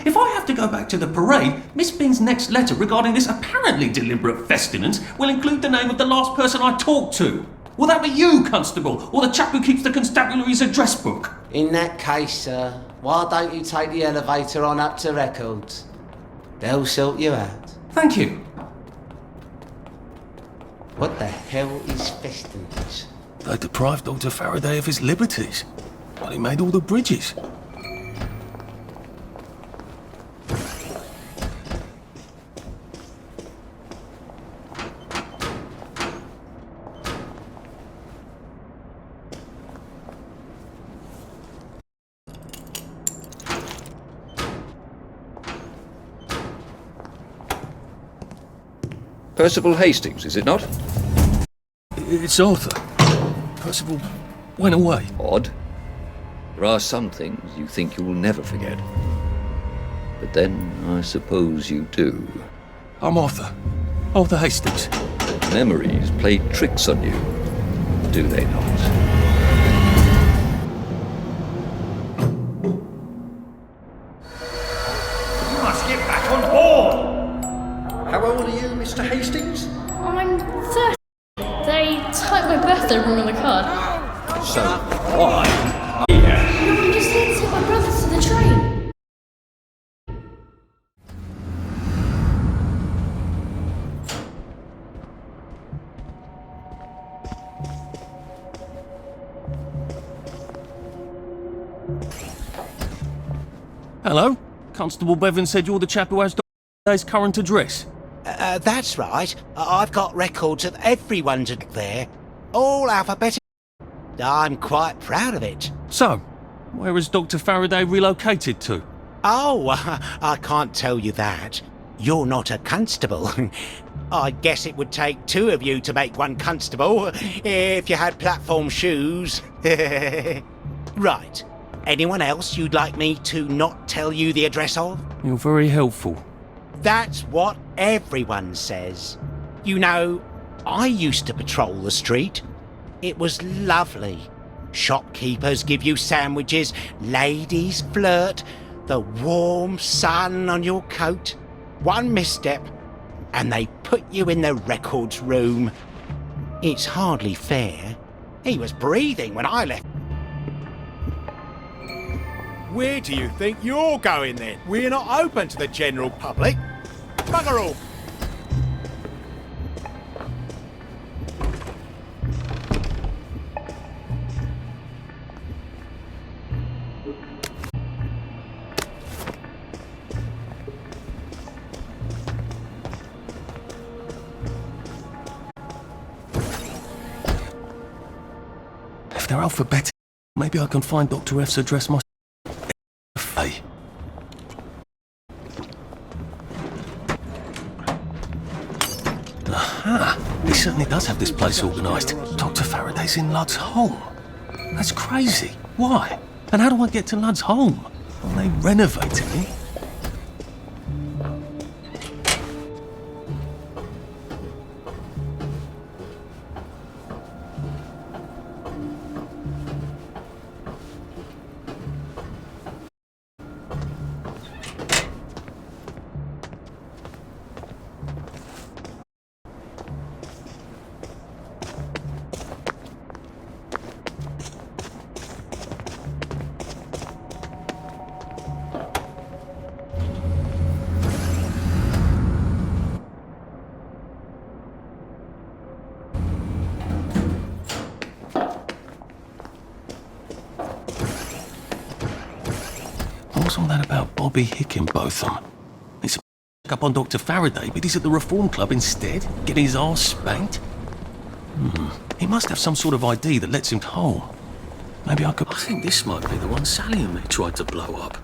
[SPEAKER 1] If I have to go back to the parade, Miss Bing's next letter regarding this apparently deliberate festinance will include the name of the last person I talked to. Will that be you, Constable, or the chap who keeps the constabulary's address book?
[SPEAKER 19] In that case, sir, why don't you take the elevator on up to Records? They'll sort you out.
[SPEAKER 1] Thank you.
[SPEAKER 19] What the hell is festinance?
[SPEAKER 1] They deprived Dr. Faraday of his liberties. But he made all the bridges.
[SPEAKER 15] Percival Hastings, is it not?
[SPEAKER 1] It's Arthur. Percival went away.
[SPEAKER 15] Odd. There are some things you think you will never forget. But then, I suppose you do.
[SPEAKER 1] I'm Arthur. Arthur Hastings.
[SPEAKER 15] Memories play tricks on you, do they not?
[SPEAKER 9] You must get back on board! How old are you, Mr. Hastings?
[SPEAKER 18] I'm 30. They typed my birthday wrong on the card.
[SPEAKER 15] So, why?
[SPEAKER 18] No, I'm just here to take my brother to the train.
[SPEAKER 1] Hello? Constable Bevan said you're the chap who has Dr. Faraday's current address.
[SPEAKER 21] That's right. I've got records of everyone's there. All alphabetical. I'm quite proud of it.
[SPEAKER 1] So, where has Dr. Faraday relocated to?
[SPEAKER 21] Oh, I can't tell you that. You're not a constable. I guess it would take 2 of you to make one constable, if you had platform shoes. Right. Anyone else you'd like me to not tell you the address of?
[SPEAKER 1] You're very helpful.
[SPEAKER 21] That's what everyone says. You know, I used to patrol the street. It was lovely. Shopkeepers give you sandwiches, ladies flirt, the warm sun on your coat. One misstep, and they put you in the records room. It's hardly fair. He was breathing when I left.
[SPEAKER 10] Where do you think you're going then? We're not open to the general public. Bugger all.
[SPEAKER 1] If they're alphabetic, maybe I can find Dr. F's address myself. Aha! He certainly does have this place organised. Dr. Faraday's in Lud's home. That's crazy. Why? And how do I get to Lud's home? Are they renovating it? What's all that about Bobby Hickenbotham? He's a up on Dr. Faraday, but he's at the Reform Club instead, getting his arse spanked. He must have some sort of ID that lets him home. Maybe I could... I think this might be the one Sally and me tried to blow up.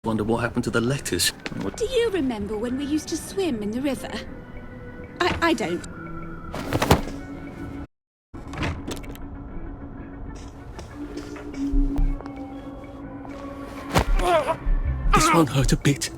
[SPEAKER 1] Wonder what happened to the letters.
[SPEAKER 5] Do you remember when we used to swim in the river? I don't.
[SPEAKER 1] This won't hurt a bit.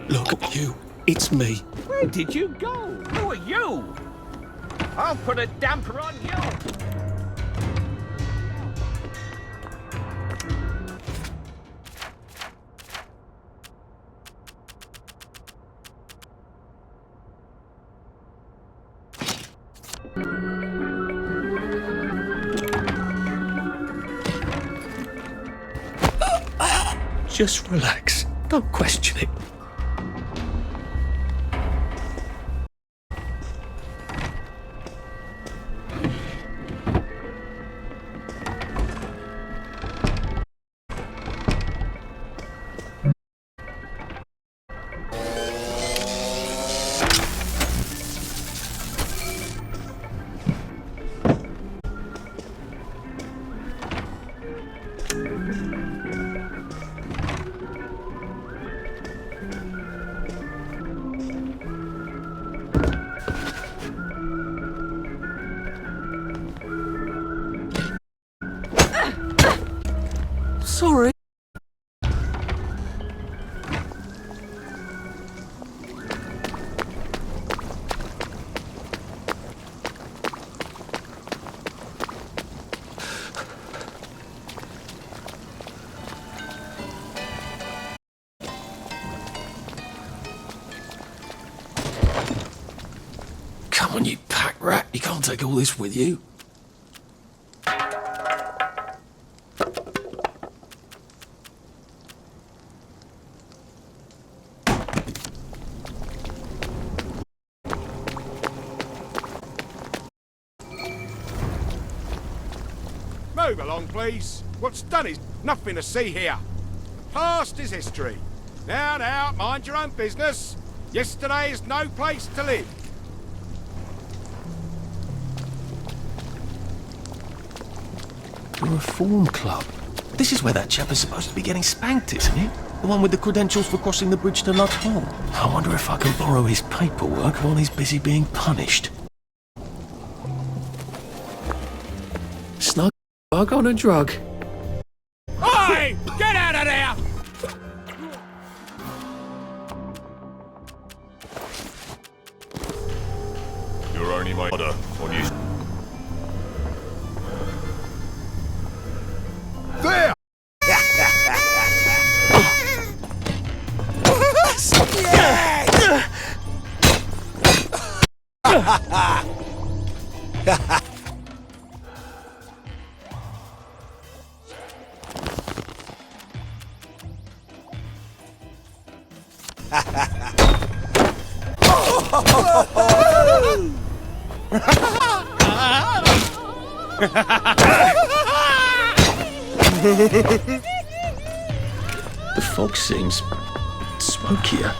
[SPEAKER 1] Look at you. It's me.
[SPEAKER 6] Where did you go? Who are you? I'll put a damper on you.
[SPEAKER 1] Just relax. Don't question it. Sorry. Come on, you pack rat. You can't take all this with you.
[SPEAKER 21] Move along, please. What's done is nothing to see here. Past is history. Now, mind your own business. Yesterday is no place to live.
[SPEAKER 1] The Reform Club. This is where that chap is supposed to be getting spanked, isn't it? The one with the credentials for crossing the bridge to Lud Hall. I wonder if I can borrow his paperwork while he's busy being punished. Snug bug on a drug.
[SPEAKER 21] Oi! Get out of there!
[SPEAKER 12] You're only my order on you.
[SPEAKER 13] There!
[SPEAKER 1] The fog seems smokier.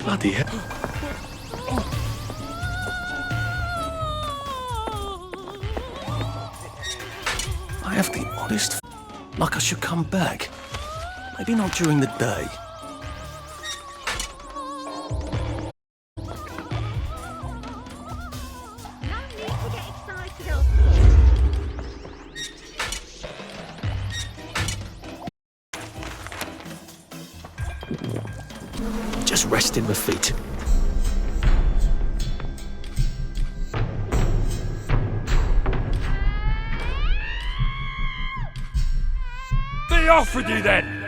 [SPEAKER 1] Bloody hell. I have the oddest like I should come back. Maybe not during the day.
[SPEAKER 8] just resting my feet.
[SPEAKER 12] Be off with you then!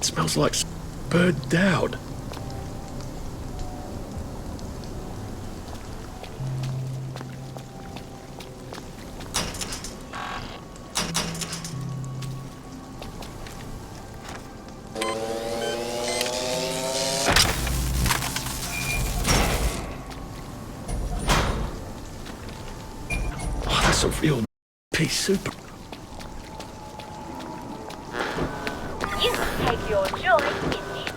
[SPEAKER 8] Smells like burnt down. Oh, that's a real pea soup.
[SPEAKER 7] You take your joy in you.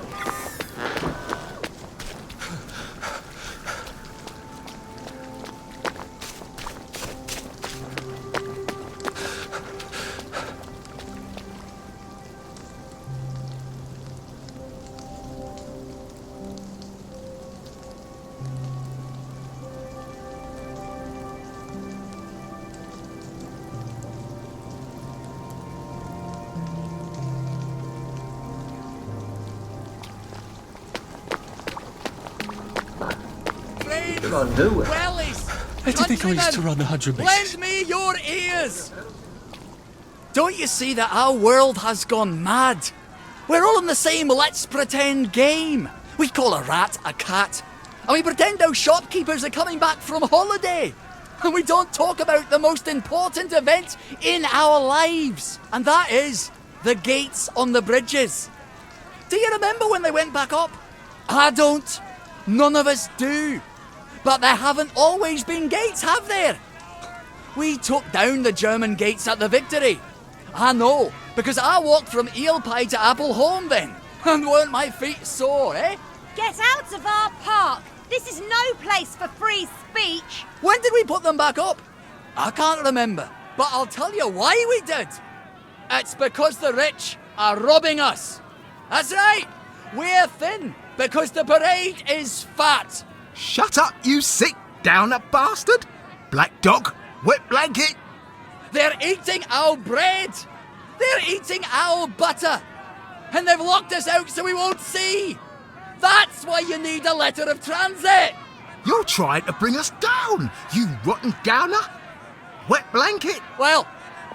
[SPEAKER 14] Wellies!
[SPEAKER 8] How do you think I used to run the 100 meters?
[SPEAKER 14] Lend me your ears! Don't you see that our world has gone mad? We're all in the same let's pretend game. We call a rat a cat. And we pretend our shopkeepers are coming back from holiday. And we don't talk about the most important event in our lives. And that is the gates on the bridges. Do you remember when they went back up? I don't. None of us do. But there haven't always been gates, have there? We took down the German gates at the Victory. I know, because I walked from Eel Pie to Appleholme then. And weren't my feet sore, eh?
[SPEAKER 7] Get out of our park! This is no place for free speech!
[SPEAKER 14] When did we put them back up? I can't remember, but I'll tell you why we did. It's because the rich are robbing us. That's right, we're thin because the parade is fat.
[SPEAKER 13] Shut up, you sick down-up bastard! Black dog, wet blanket!
[SPEAKER 14] They're eating our bread! They're eating our butter! And they've locked us out so we won't see! That's why you need a letter of transit!
[SPEAKER 13] You're trying to bring us down, you rotten downer! Wet blanket!
[SPEAKER 14] Well,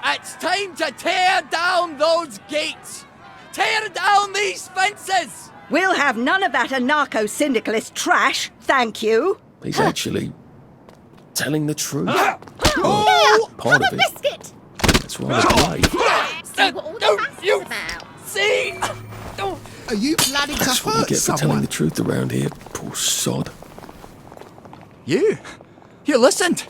[SPEAKER 14] it's time to tear down those gates! Tear down these fences!
[SPEAKER 16] We'll have none of that anarcho-syndicalist trash, thank you.
[SPEAKER 1] He's actually telling the truth.
[SPEAKER 14] Oh!
[SPEAKER 1] Part of it.
[SPEAKER 7] Biscuit!
[SPEAKER 1] That's why I play.
[SPEAKER 7] See what all the fuss is about.
[SPEAKER 14] See?
[SPEAKER 13] Are you planning to
[SPEAKER 1] That's what you
[SPEAKER 13] hurt
[SPEAKER 1] get for telling
[SPEAKER 13] someone?
[SPEAKER 1] the truth around here, poor sod.
[SPEAKER 14] You listened.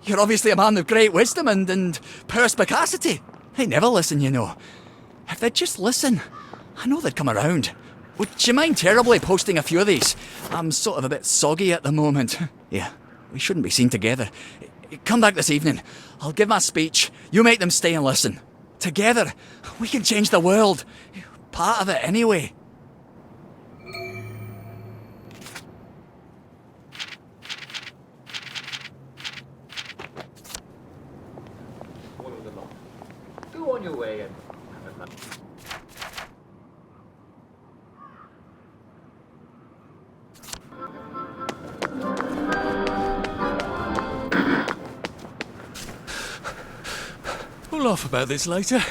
[SPEAKER 14] You're obviously a man of great wisdom and perspicacity. They never listen, you know. If they'd just listen, I know they'd come around. Would you mind terribly posting a few of these? I'm sort of a bit soggy at the moment. Yeah, we shouldn't be seen together. Come back this evening. I'll give my speech. You make them stay and listen. Together, we can change the world. Part of it anyway.
[SPEAKER 11] Follow the law. Go on your way and have a nice.
[SPEAKER 8] We'll laugh about this later.